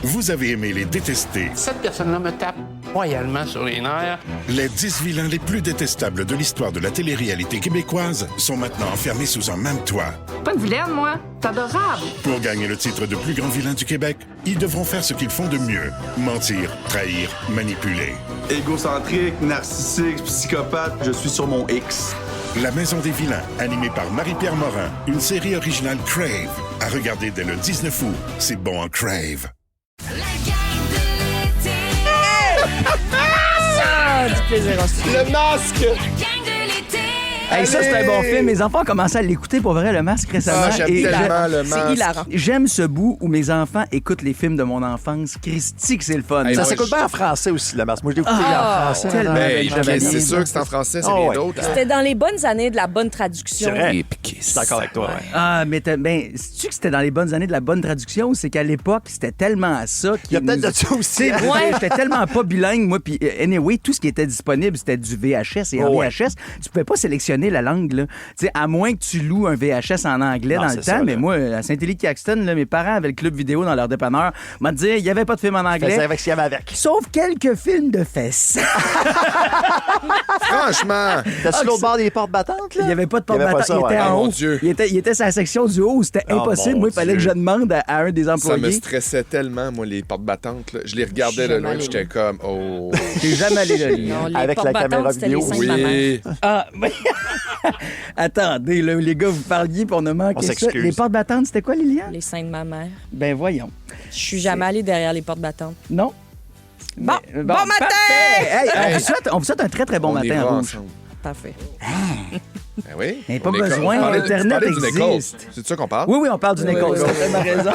Vous avez aimé les détester. Cette personne-là me tape royalement sur les nerfs. Les 10 vilains les plus détestables de l'histoire de la télé-réalité québécoise sont maintenant enfermés sous un même toit. Pas une vilaine, moi. C'est adorable. Pour gagner le titre de plus grand vilain du Québec, ils devront faire ce qu'ils font de mieux. Mentir, trahir, manipuler. Égocentrique, narcissique, psychopathe, je suis sur mon X. La Maison des vilains, animée par Marie-Pierre Morin, une série originale Crave. À regarder dès le 19 août. C'est bon en Crave. Du plaisir aussi. Le masque! Hey, ça, c'est un bon film. Mes enfants ont commencé à l'écouter pour vrai, le masque, récemment. Ah, j'aime tellement le masque. C'est hilarant. J'aime ce bout où mes enfants écoutent les films de mon enfance. Christy, que c'est le fun. Hey, Ça moi, s'écoute bien en français aussi, le masque. Moi, je l'ai écouté en français. tellement. Ben, J'avais c'est bien. sûr que c'est en français, c'est Oh, les ouais. d'autres. C'était dans les bonnes années de la bonne traduction. C'est vrai. Et puis, Je suis d'accord avec toi. Ouais. Ah, mais sais-tu que c'était dans les bonnes années de la bonne traduction ou c'est qu'à l'époque, c'était tellement ça Il y a qu'il peut-être nous- de ça aussi. Tu sais, j'étais tellement pas bilingue, moi, puis anyway, tout ce qui était disponible, c'était du VHS. Et en Oh, ouais. VHS, tu pouvais pas sélectionner la langue, là. Tu sais, à moins que tu loues un VHS en anglais Non, dans c'est le ça, temps. là. Mais moi, à Saint-Élie-Caxton, là, mes parents avaient le club vidéo dans leur dépanneur. M'a dit, il y avait pas de film en Faisais anglais. avec ce qu'il y avait avec. Sauf quelques films de fesses. Franchement, T'as-tu l'autre bord des portes battantes, là? Il n'y avait pas de Il y avait porte-bâton. pas ça, Il était ouais. en Oh, haut. mon Dieu. Il était sur la section du haut. C'était Oh, impossible. mon Moi, il fallait que Dieu. je demande à un des ça me employés. stressait tellement, moi, les portes-battantes. Là. Je les regardais de Jamais loin, allé j'étais comme, oh. T'es jamais allé là, lui. Non, les Avec la porte-battantes, caméra c'était les vidéo. seins de ma mère. Oui. Ah, mais... Attendez, là, les gars, vous parliez pour ne On manquer ça. s'excuse. Les portes battantes, c'était quoi, Liliane? Les seins de ma mère. Ben voyons. Je suis jamais allée derrière les portes battantes. Non? Bon, Mais- bon matin! parfait! Hey, on vous souhaite un très, très bon On matin ira à Rouge. ensemble. Parfait. Ben oui. Il n'y a pas On est besoin, on parlait- Internet tu parlais du Nichols. existe. C'est de ça qu'on parle? Oui, on parle du Nichols. oui, T'as tellement raison.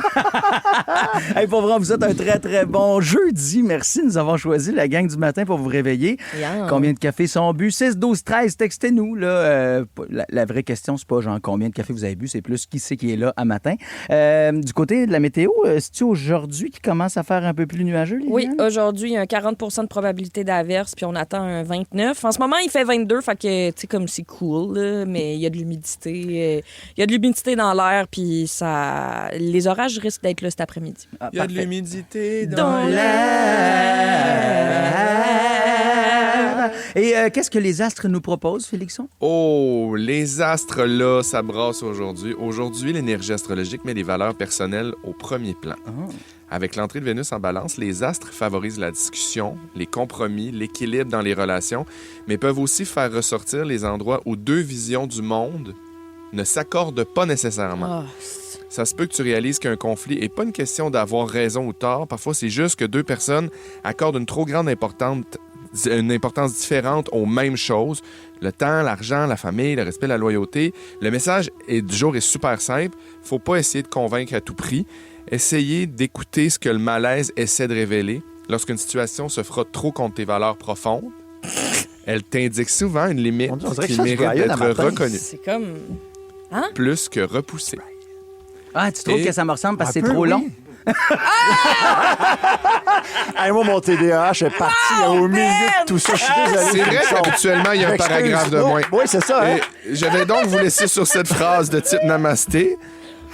Hey, pour vrai, on vous souhaite un très, très bon jeudi. Merci de nous avoir choisi la gang du matin pour vous réveiller. Yeah. Combien de cafés sont bu? 6, 12, 13, textez-nous. Là, la vraie question, c'est pas genre combien de cafés vous avez bu, c'est plus qui c'est qui est là à matin. Du côté de la météo, c'est-tu aujourd'hui qui commence à faire un peu plus nuageux, Liliane? Oui, aujourd'hui, il y a un 40 de probabilité d'averse, puis on attend un 29. En ce moment, il fait 22, fait que, tu sais, comme c'est cool, là, mais il y a de l'humidité. Il y a de l'humidité dans l'air, puis ça... les orages risquent d'être là cet après-midi. Ah, Il y a de parfait. l'humidité Dans l'air. Et qu'est-ce que les astres nous proposent, Félixon? Oh, les astres, là, ça brasse aujourd'hui. Aujourd'hui, l'énergie astrologique met les valeurs personnelles au premier plan. Avec l'entrée de Vénus en balance, les astres favorisent la discussion, les compromis, l'équilibre dans les relations, mais peuvent aussi faire ressortir les endroits où deux visions du monde ne s'accordent pas nécessairement. Ah, Ça se peut que tu réalises qu'un conflit n'est pas une question d'avoir raison ou tort. Parfois, c'est juste que deux personnes accordent une trop grande une importance différente aux mêmes choses. Le temps, l'argent, la famille, le respect, la loyauté. Le message du jour est super simple. Faut pas essayer de convaincre à tout prix. Essayez d'écouter ce que le malaise essaie de révéler. Lorsqu'une situation se frotte trop contre tes valeurs profondes, elle t'indique souvent une limite On dirait que qui ça se mérite joyeux d'être dans matin. reconnue, c'est comme... plus que repoussée. Ah, tu trouves Et- que ça me ressemble parce que Un c'est peu, trop oui. long? Hey, moi, mon TDAH est parti au milieu de tout ça. Je suis désolé. C'est vrai Félixon. qu'habituellement, il y a un M'excuse. paragraphe de Oh, moins. Oui, c'est ça. Hein? Et je vais donc vous laisser sur cette phrase de type Namasté.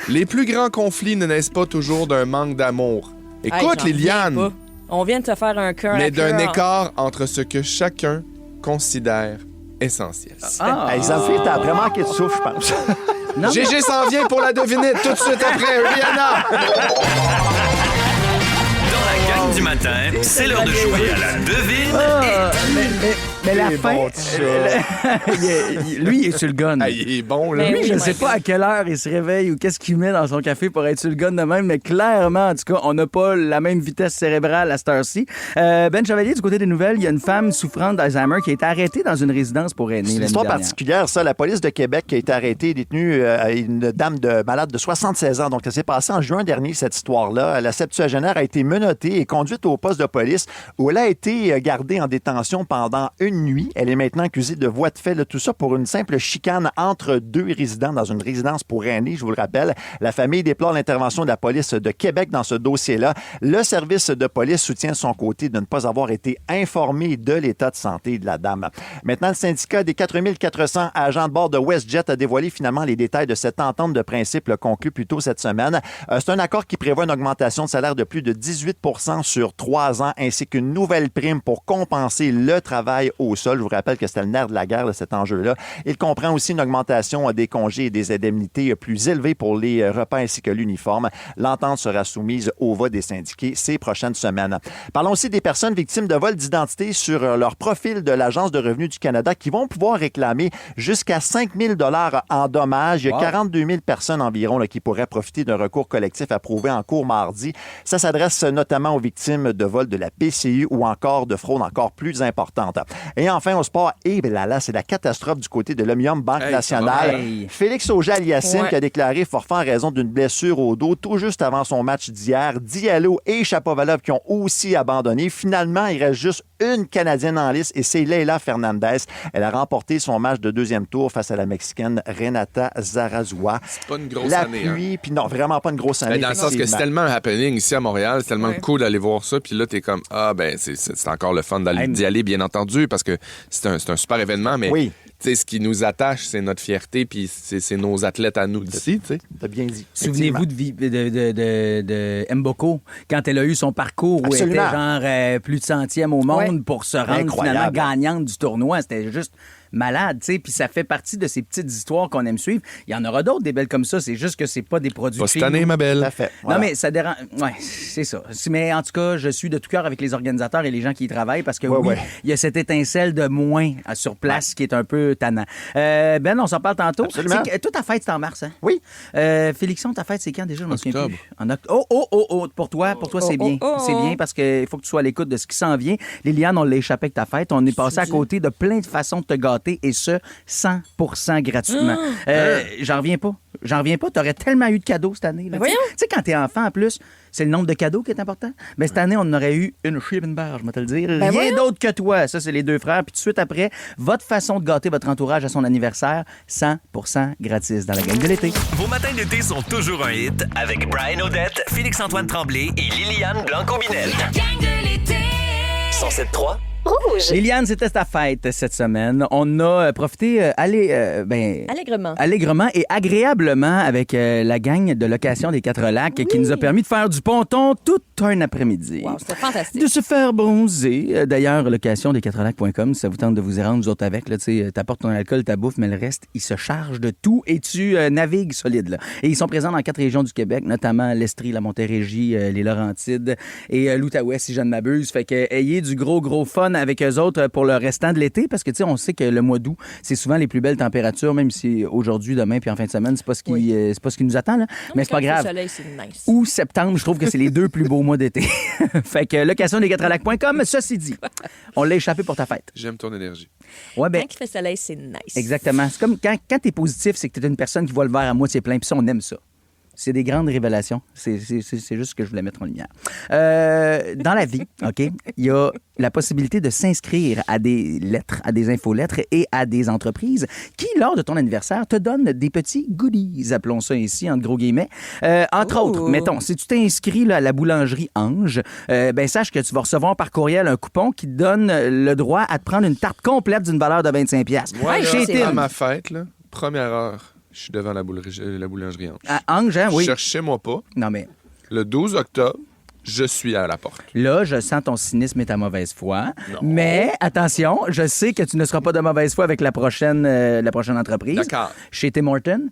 Les plus grands conflits ne naissent pas toujours d'un manque d'amour. Hey, Écoute, j'en reviens Liliane, pas. On vient de te faire un cœur à mais d'un cœur. écart entre ce que chacun considère essentiel. Hey, Zalfie, t'as vraiment manqué de souffle, je pense. Non, mais- GG s'en vient pour la devinette tout de suite après. Rihanna! Dans la gang du matin, c'est l'heure de jouer à la devine. Mais la C'est fin, bon, ça. lui, il est sur le gun. Ah, il est bon, là. Ben Lui, oui, je ne my sais pas God. à quelle heure il se réveille ou qu'est-ce qu'il met dans son café pour être sur le gun de même, mais clairement, en tout cas, on n'a pas la même vitesse cérébrale à cette heure-ci. Ben Chevalier, du côté des nouvelles, il y a une femme souffrante d'Alzheimer qui a été arrêtée dans une résidence pour aînés. C'est une l'année histoire dernière. particulière, ça. La police de Québec qui a été arrêtée et détenue une dame malade de 76 ans. Donc, ça s'est passé en juin dernier, cette histoire-là. La septuagénaire a été menottée et conduite au poste de police où elle a été gardée en détention pendant 1 une nuit. Elle est maintenant accusée de voies de fait. Là, tout ça pour une simple chicane entre deux résidents dans une résidence pour aînés, je vous le rappelle. La famille déplore l'intervention de la police de Québec dans ce dossier-là. Le service de police soutient de son côté de ne pas avoir été informé de l'état de santé de la dame. Maintenant, le syndicat des 4400 agents de bord de WestJet a dévoilé finalement les détails de cette entente de principe conclue plus tôt cette semaine. C'est un accord qui prévoit une augmentation de salaire de plus de 18 % sur 3 ans, ainsi qu'une nouvelle prime pour compenser le travail au sol. Je vous rappelle que c'était le nerf de la guerre, cet enjeu-là. Il comprend aussi une augmentation des congés et des indemnités plus élevées pour les repas ainsi que l'uniforme. L'entente sera soumise au vote des syndiqués ces prochaines semaines. Parlons aussi des personnes victimes de vol d'identité sur leur profil de l'Agence de revenus du Canada qui vont pouvoir réclamer jusqu'à 5 000 $ en dommages. Il y a 42 000 personnes environ là, qui pourraient profiter d'un recours collectif approuvé en cours mardi. Ça s'adresse notamment aux victimes de vol de la PCU ou encore de fraude encore plus importante. Et enfin, au sport, là, c'est la catastrophe du côté de l'Omnium Banque Nationale. Félix Auger-Aliassime qui a déclaré forfait en raison d'une blessure au dos tout juste avant son match d'hier. Diallo et Shapovalov qui ont aussi abandonné. Finalement, il reste juste une Canadienne en lice et c'est Leila Fernandez. Elle a remporté son match de deuxième tour face à la Mexicaine Renata Zarazua. C'est pas une grosse la année. Pluie, puis non, vraiment pas une grosse année. Dans le sens que c'est tellement un happening ici à Montréal, c'est tellement cool d'aller voir ça, puis là, t'es comme, c'est encore le fun d'y aller, bien entendu, parce que c'est un super événement, mais ce qui nous attache, c'est notre fierté, puis c'est nos athlètes à nous d'ici, tu sais. T'as bien dit. Souvenez-vous de Mboko, quand elle a eu son parcours où elle était genre plus de centième au monde pour se rendre finalement gagnante du tournoi. C'était juste malade, tu sais, puis ça fait partie de ces petites histoires qu'on aime suivre. Il y en aura d'autres, des belles comme ça, c'est juste que c'est pas des produits pas cette année, ma belle. Non, mais ça dérange... Ouais, c'est ça. Mais en tout cas, je suis de tout cœur avec les organisateurs et les gens qui y travaillent parce que il y a cette étincelle de moins sur place qui est un peu tannant. Ben, on s'en parle tantôt. Absolument. Toi, ta fête, c'est en mars, hein? Oui. Félixon, ta fête, c'est quand déjà? Je m'en souviens plus. En octobre. Pour toi, c'est bien. C'est bien parce qu'il faut que tu sois à l'écoute de ce qui s'en vient. Liliane, on l'a échappé avec ta fête. On est passé à côté de plein de façons de te gâter et ce, 100% gratuitement. J'en reviens pas. T'aurais tellement eu de cadeaux cette année. Tu sais, quand t'es enfant, en plus, c'est le nombre de cadeaux qui est important. Mais cette année, on en aurait eu une Schiebenberg, je vais te le dire. Rien d'autre que toi. Ça, c'est les deux frères. Puis tout de suite après, votre façon de gâter votre entourage à son anniversaire, 100% gratis dans la gang de l'été. Vos matins d'été sont toujours un hit avec Brian Odette, Félix-Antoine Tremblay et Liliane Blanco-Binel. La gang de l'été. 107.3 Rouge. Liliane, c'était ta fête cette semaine. On a profité allègrement et agréablement avec la gang de location des Quatre-Lacs qui nous a permis de faire du ponton tout un après-midi. Wow, c'était fantastique. De se faire bronzer. D'ailleurs, location des Quatre-Lacs.com, si ça vous tente de vous y rendre, nous autres avec, t'apportes ton alcool, ta bouffe, mais le reste, ils se chargent de tout et tu navigues solide. Là. Et ils sont présents dans 4 régions du Québec, notamment l'Estrie, la Montérégie, les Laurentides et l'Outaouais, si je ne m'abuse. Fait que ayez du gros fun avec eux autres pour le restant de l'été parce que tu sais on sait que le mois d'août c'est souvent les plus belles températures même si aujourd'hui demain puis en fin de semaine c'est pas ce qui nous attend là mais c'est pas grave. Le soleil c'est nice. Ou septembre je trouve que c'est les 2 plus beaux mois d'été. Fait que location des Quatre-Lacs.com. Ceci dit on l'a échappé pour ta fête. J'aime ton énergie. Ouais, ben, quand il fait soleil c'est nice. Exactement. C'est comme quand t'es positif c'est que t'es une personne qui voit le verre à moitié plein puis ça on aime ça. C'est des grandes révélations. C'est juste ce que je voulais mettre en lumière. Dans la vie, OK, il y a la possibilité de s'inscrire à des lettres, à des infolettres et à des entreprises qui, lors de ton anniversaire, te donnent des petits goodies, appelons ça ici, entre gros guillemets. Entre autres, mettons, si tu t'inscris à la boulangerie Ange, sache que tu vas recevoir par courriel un coupon qui te donne le droit à te prendre une tarte complète d'une valeur de 25$. Ouais, à ma fête, là, première heure. Je suis devant la boulangerie Ange. À Ange, hein, oui. Cherchez-moi pas. Non, mais... Le 12 octobre, je suis à la porte. Là, je sens ton cynisme et ta mauvaise foi. Non. Mais attention, je sais que tu ne seras pas de mauvaise foi avec la prochaine entreprise. D'accord. Chez Tim Hortons,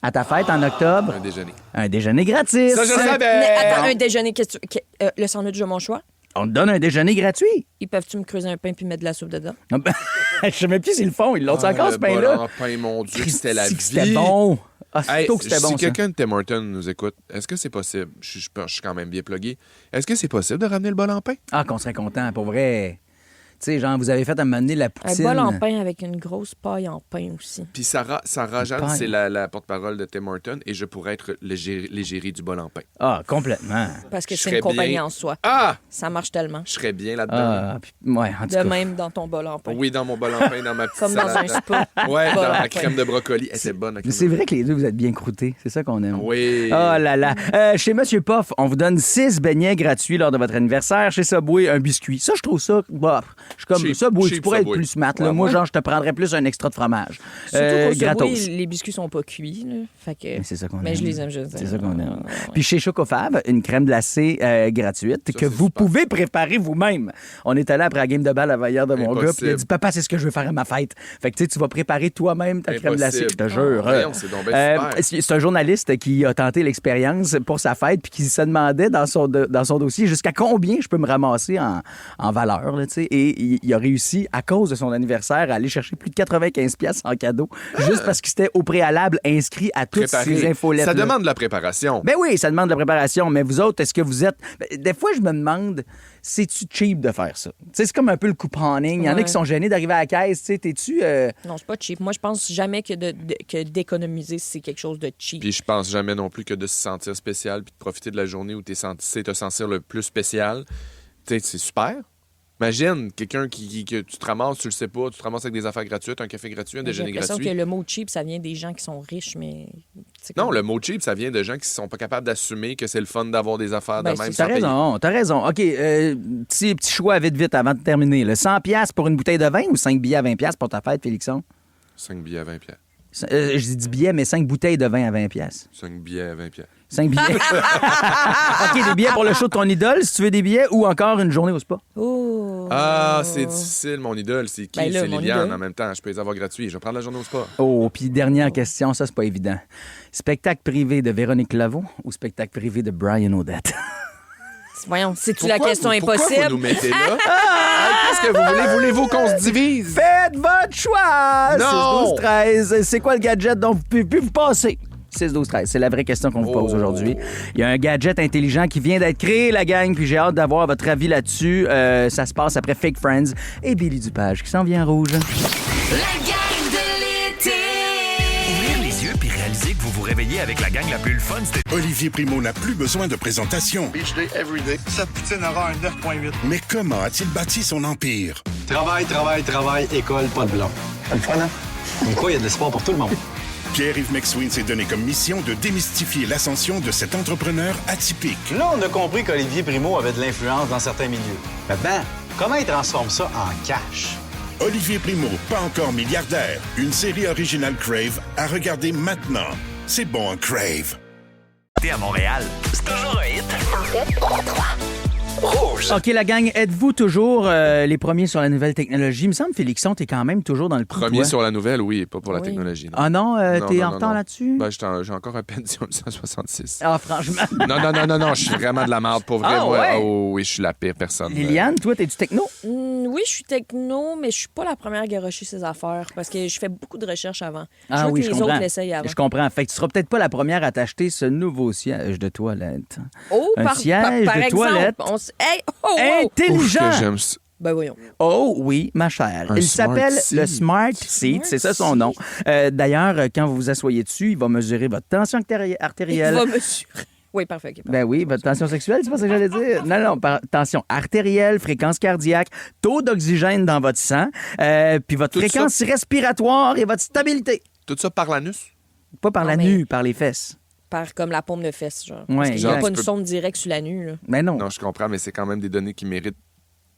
à ta fête en octobre. Un déjeuner. Un déjeuner gratis. Ça, je savais. Mais attends, un déjeuner, le sandwich de mon choix? On te donne un déjeuner gratuit. Ils peuvent-tu me creuser un pain puis mettre de la soupe dedans? Je sais même plus s'ils le font. Ils l'ont encore, ce pain-là? Pain, mon Dieu, c'était la vie. C'était bon. Hey, si quelqu'un de Tim Hortons nous écoute, est-ce que c'est possible? Je suis quand même bien plugué. Est-ce que c'est possible de ramener le bol en pain? Ah, qu'on serait content, pour vrai. sais, genre, vous avez fait à un moment donné la Un poutine. bol en pain avec une grosse paille en pain aussi. Puis Sarah Jeanne, pain. c'est la porte-parole de Tim Hortons et je pourrais être l'égérie du bol en pain. Ah, complètement. Parce que Je c'est serais une compagnie bien- en soi. Ah! Ça marche tellement. Je serais bien là-dedans. Ah, puis, ouais, en tout De cas. même dans ton bol en pain. Oui, dans mon bol en pain, dans ma petite Comme dans un salade. spa. Ouais, Bol dans en la pain. crème de brocoli. C'est bonne, la crème C'est de vrai que les deux, vous êtes bien croûtés. C'est ça qu'on aime. Oui. Oh là là. Chez Monsieur Poff, on vous donne 6 beignets gratuits lors de votre anniversaire. Chez Subway, un biscuit. Ça, je trouve ça... Bah, je suis comme Cheap- Subway, tu cheap pourrais Subway. être plus smart. Là. Ouais, Moi, ouais. genre, je te prendrais plus un extra de fromage. Surtout qu'au gratos. Subway, les biscuits sont pas cuits. Là. Fait que... Mais c'est ça qu'on Mais aime. je les aime, je les aime. C'est ça qu'on aime. Ouais. Puis chez Chocofab, une crème glacée gratuite que c'est vous super. pouvez préparer vous-même. On est allé après la game de balle à hier de mon gars, puis il a dit Papa, c'est ce que je veux faire à ma fête. Fait que tu vas préparer toi-même ta crème glacée, je te jure. Voyons, c'est donc bien super. C'est un journaliste qui a tenté l'expérience pour sa fête, puis qui se demandait dans son dossier jusqu'à combien je peux me ramasser en valeur. Là, tu sais. Et il a réussi, à cause de son anniversaire, à aller chercher plus de 95$ en cadeau, juste parce qu'il s'était au préalable inscrit à toutes Préparer. ces infolettes. Ça demande de la préparation. Ben oui, ça demande de la préparation. Mais vous autres, est-ce que vous êtes... Ben, des fois, je me demande, c'est-tu cheap de faire ça? Tu sais, c'est comme un peu le couponing. Il y en a Ouais. qui sont gênés d'arriver à la caisse. Tu sais, t'es-tu... Non, c'est pas cheap. Moi, je pense jamais que que d'économiser, c'est quelque chose de cheap. Puis je pense jamais non plus que de se sentir spécial puis de profiter de la journée où tu sais te sentir le plus spécial. Tu sais, c'est super. Imagine quelqu'un que tu te ramasses, tu le sais pas, tu te ramasses avec des affaires gratuites, un café gratuit, un J'ai déjeuner l'impression gratuit. que le mot cheap, ça vient des gens qui sont riches, mais... c'est Non, comme- le mot cheap, ça vient de gens qui sont pas capables d'assumer que c'est le fun d'avoir des affaires Ben, de même c'est- sans payer. T'as raison. OK, petit choix vite avant de terminer. Là. 100$ pour une bouteille de vin ou 5 billets à 20$ pour ta fête, Félixon? 5 billets à 20 pièces. Je dis billets, mais 5 bouteilles de vin à 20$. 5 billets à 20 pièces. 5 billets. OK, des billets pour le show de ton idole, si tu veux des billets, ou encore une journée au spa. Oh! Ah, c'est difficile, mon idole. C'est qui? Ben là, C'est mon Liliane idole. en même temps. Je peux les avoir gratuits. Je vais prendre la journée au spa. Oh, puis dernière question, ça, c'est pas évident. Spectacle privé de Véronique Laveau ou spectacle privé de Brian Odette? Voyons, c'est-tu la question Pourquoi impossible? vous nous mettez là? Qu'est-ce que vous voulez? Voulez-vous qu'on se divise? Faites votre choix! Non! 6-12-13. C'est quoi le gadget dont vous pouvez plus vous passer? 6-12-13. C'est la vraie question qu'on vous pose Oh. aujourd'hui. Il y a un gadget intelligent qui vient d'être créé, la gang, puis j'ai hâte d'avoir votre avis là-dessus. Ça se passe après Fake Friends et Billy Dupage qui s'en vient en rouge. La gang de l'été. Ouvrir les yeux puis réaliser que vous vous réveillez avec la gang la plus le fun, c'était Olivier Primo n'a plus besoin de présentation. Beach day everyday. Sa poutine aura un 9.8. Mais comment a-t-il bâti son empire? Travail, école, pas de blanc. C'est le fun, hein? Comme quoi, il y a de l'espoir pour tout le monde. Pierre-Yves McSween s'est donné comme mission de démystifier l'ascension de cet entrepreneur atypique. Là, on a compris qu'Olivier Primo avait de l'influence dans certains milieux. Maintenant, comment il transforme ça en cash? Olivier Primo, pas encore milliardaire. Une série originale Crave à regarder maintenant. C'est bon, un Crave. à Montréal. C'est toujours un hit. En fait, 3. Rouge. OK, la gang, êtes-vous toujours les premiers sur la nouvelle technologie? Il me semble, Félixon, t'es quand même toujours dans le coup. Premier toi. sur la nouvelle, oui, pas pour la technologie. Non. Ah non, Non, t'es non, en non, retard non. là-dessus? Ben, j'ai encore un Pentium 166. Ah, franchement. Non, je suis vraiment de la merde, pour vrai. Ah, moi. ouais? Oh, oui, je suis la pire personne. Liliane, toi, t'es-tu techno? Oui, je suis techno, mais je suis pas la première à garocher ces affaires parce que je fais beaucoup de recherches avant. Ah je veux oui, que je les comprends. autres l'essayent avant. Je comprends. Fait que tu seras peut-être pas la première à t'acheter ce nouveau siège de toilette. Oh, Un par siège par de exemple, toilette. Hey, oh, oh! Intelligent! Ouf, que j'aime ça. Ben voyons. Oh oui, ma chère. Un Il Smart s'appelle Seat. le Smart Seat, c'est ça son nom. D'ailleurs, quand vous vous asseyez dessus, il va mesurer votre tension artérielle. Il va mesurer. Oui, parfait. ok, parfait. Ben oui, votre tension sexuelle, c'est pas ça que j'allais dire. Non, tension artérielle, fréquence cardiaque, taux d'oxygène dans votre sang, puis votre Tout fréquence respiratoire et votre stabilité. Tout ça par l'anus? Pas par Non, la mais- nuit, par les fesses. Par comme la paume de fesse, genre. Ouais, Parce qu'il n'y a exact. pas une Tu peux- sonde directe sur la nuit, là. Mais non. Non, je comprends, mais c'est quand même des données qui méritent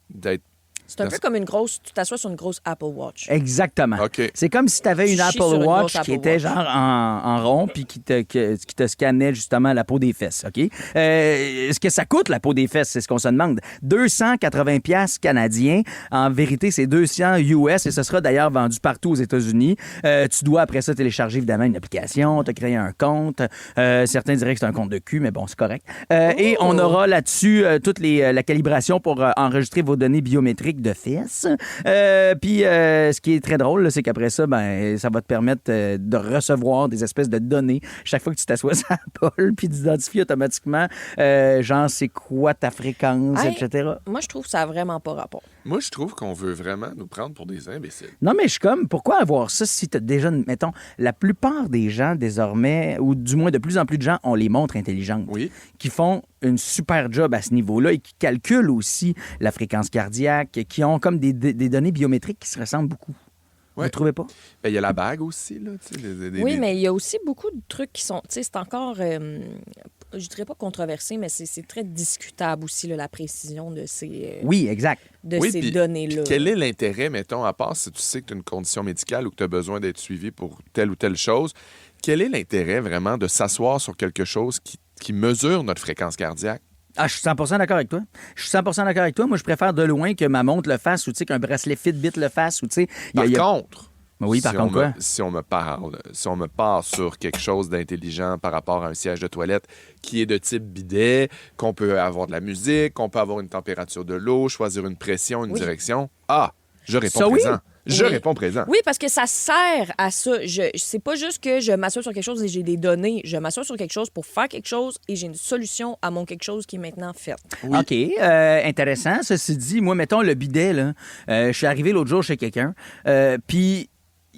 d'être... C'est un peu comme une grosse... Tu t'assois sur une grosse Apple Watch. Exactement. OK. C'est comme si tu avais Tu une chies Apple sur une Watch grosse qui Apple était Watch. genre en rond puis qui te scannait justement la peau des fesses, OK? Est-ce que ça coûte, la peau des fesses? C'est ce qu'on se demande. 280 piastres canadiens. En vérité, c'est 200 US et ce sera d'ailleurs vendu partout aux États-Unis. Tu dois après ça télécharger évidemment une application, te créer un compte. Certains diraient que c'est un compte de cul, mais bon, c'est correct. Et on aura là-dessus toute la calibration pour enregistrer vos données biométriques biométrique de fesses. Puis, ce qui est très drôle, là, c'est qu'après ça, ben, ça va te permettre de recevoir des espèces de données chaque fois que tu t'assois sur la pole, puis d'identifier automatiquement, genre, c'est quoi ta fréquence, etc. Moi, je trouve que ça n'a vraiment pas rapport. Moi, je trouve qu'on veut vraiment nous prendre pour des imbéciles. Non, mais je suis comme, pourquoi avoir ça si tu as déjà, mettons, la plupart des gens désormais, ou du moins de plus en plus de gens, ont les montres intelligentes, qui font une super job à ce niveau-là et qui calculent aussi la fréquence cardiaque, qui ont comme des données biométriques qui se ressemblent beaucoup. Vous ne trouvez pas? Il y a la bague aussi, là. Oui, mais il y a aussi beaucoup de trucs qui sont... Tu sais, c'est encore... je dirais pas controversé, mais c'est très discutable aussi, là, la précision de ces... oui, exact. De ces données-là. Quel est l'intérêt, mettons, à part si tu sais que tu as une condition médicale ou que tu as besoin d'être suivi pour telle ou telle chose, quel est l'intérêt vraiment de s'asseoir sur quelque chose qui mesure notre fréquence cardiaque? Ah, je suis 100% d'accord avec toi. Je suis 100% d'accord avec toi. Moi, je préfère de loin que ma montre le fasse ou qu'un bracelet Fitbit le fasse. Ou, par contre... Oui, par contre quoi? Si on me parle sur quelque chose d'intelligent par rapport à un siège de toilette qui est de type bidet, qu'on peut avoir de la musique, qu'on peut avoir une température de l'eau, choisir une pression, une direction, je réponds présent. Je réponds présent. Oui, parce que ça sert à ça. C'est pas juste que je m'assure sur quelque chose et j'ai des données. Je m'assure sur quelque chose pour faire quelque chose et j'ai une solution à mon quelque chose qui est maintenant fait. Oui. OK. Intéressant. Ceci dit, moi, mettons le bidet, là. Je suis arrivé l'autre jour chez quelqu'un, puis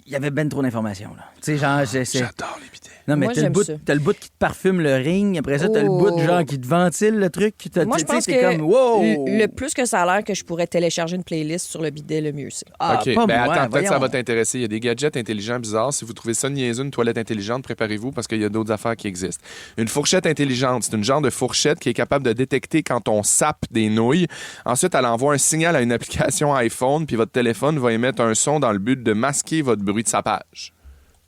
il y avait ben trop d'informations, là. Tu sais, genre... J'adore les bidets. Non, mais moi, t'as le bout qui te parfume le ring. Après ça, t'as le bout genre qui te ventile le truc. Moi, je pense que comme, wow! le plus que ça a l'air que je pourrais télécharger une playlist sur le bidet, le mieux c'est. OK. Attends, peut-être ça va t'intéresser. Il y a des gadgets intelligents bizarres. Si vous trouvez ça niaiseux, une toilette intelligente, préparez-vous parce qu'il y a d'autres affaires qui existent. Une fourchette intelligente, c'est une genre de fourchette qui est capable de détecter quand on sape des nouilles. Ensuite, elle envoie un signal à une application iPhone, puis votre téléphone va émettre un son dans le but de masquer votre bruit de sapage.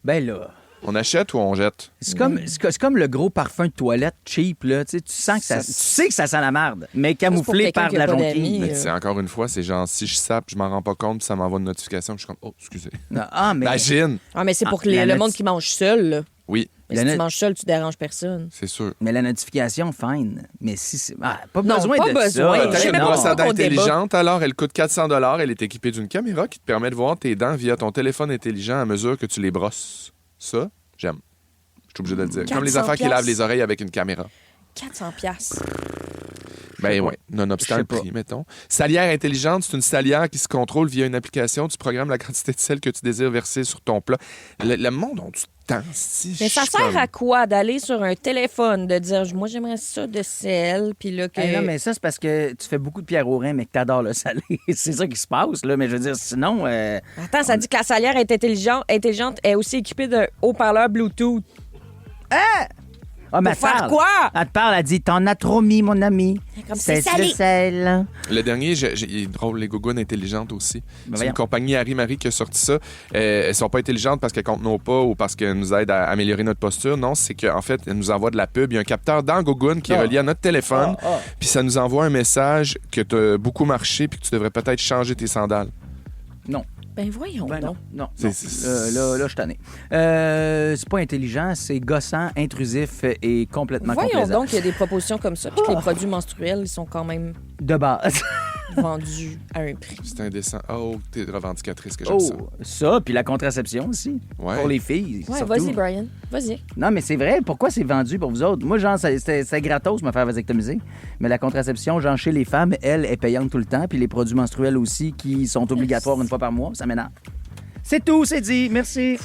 Ben là... On achète ou on jette? C'est comme le gros parfum de toilette cheap, là. Tu sens que tu sais que ça sent la merde, mais camouflé par de la jonquille. Mais encore une fois, c'est genre, si je sape, je m'en rends pas compte, puis ça m'envoie une notification, puis je suis comme, oh, excusez. Mais... Imagine! Mais c'est pour le monde qui mange seul, là. Oui. Mais si tu manges seul, tu déranges personne. C'est sûr. Mais la notification, fine. Mais si c'est... pas non, besoin pas de besoin. ça. T'as une brosse à dents intelligente, alors elle coûte 400 $. Elle est équipée d'une caméra qui te permet de voir tes dents via ton téléphone intelligent à mesure que tu les brosses. Ça, j'aime. Je suis obligé de le dire. Comme les affaires qui lavent les oreilles avec une caméra. 400$. Ben oui, nonobstant le prix, mettons. Salière intelligente, c'est une salière qui se contrôle via une application. Tu programmes la quantité de sel que tu désires verser sur ton plat. Le monde a du temps. Mais ça sert à quoi d'aller sur un téléphone, de dire « Moi, j'aimerais ça de sel », puis là que... non, mais ça, c'est parce que tu fais beaucoup de pierre au rein, mais que t'adores le salé. C'est ça qui se passe, là. Mais je veux dire, sinon... Attends, ça dit que la salière est intelligente est aussi équipée d'un haut-parleur Bluetooth. Ah! Pour faire quoi? Elle te parle, elle dit « T'en as trop mis, mon ami. Comme c'est salé. Le sel. » Le dernier, il est drôle, les gougounes intelligentes aussi. C'est une compagnie Harry-Marie qui a sorti ça. Elles sont pas intelligentes parce qu'elles comptent nos pas ou parce qu'elles nous aident à améliorer notre posture. Non, c'est qu'en fait, elles nous envoient de la pub. Il y a un capteur dans Gougoune qui est relié à notre téléphone. Puis ça nous envoie un message que tu as beaucoup marché puis que tu devrais peut-être changer tes sandales. Non. Ben voyons donc. Non. Là, je suis tanné. C'est pas intelligent, c'est gossant, intrusif et complètement complaisant. Voyons donc qu'il y a des propositions comme ça, puis que les produits menstruels, ils sont quand même... De base. vendus à un prix. C'est indécent. Oh, t'es revendicatrice, que j'aime ça. Ça, puis la contraception aussi. Ouais. Pour les filles. Ouais, surtout. vas-y, Brian. Vas-y. Non, mais c'est vrai. Pourquoi c'est vendu pour vous autres? Moi, genre, c'est gratos me faire vasectomiser. Mais la contraception, genre, chez les femmes, elle est payante tout le temps. Puis les produits menstruels aussi, qui sont obligatoires une fois par mois, ça m'énerve. C'est tout, c'est dit. Merci.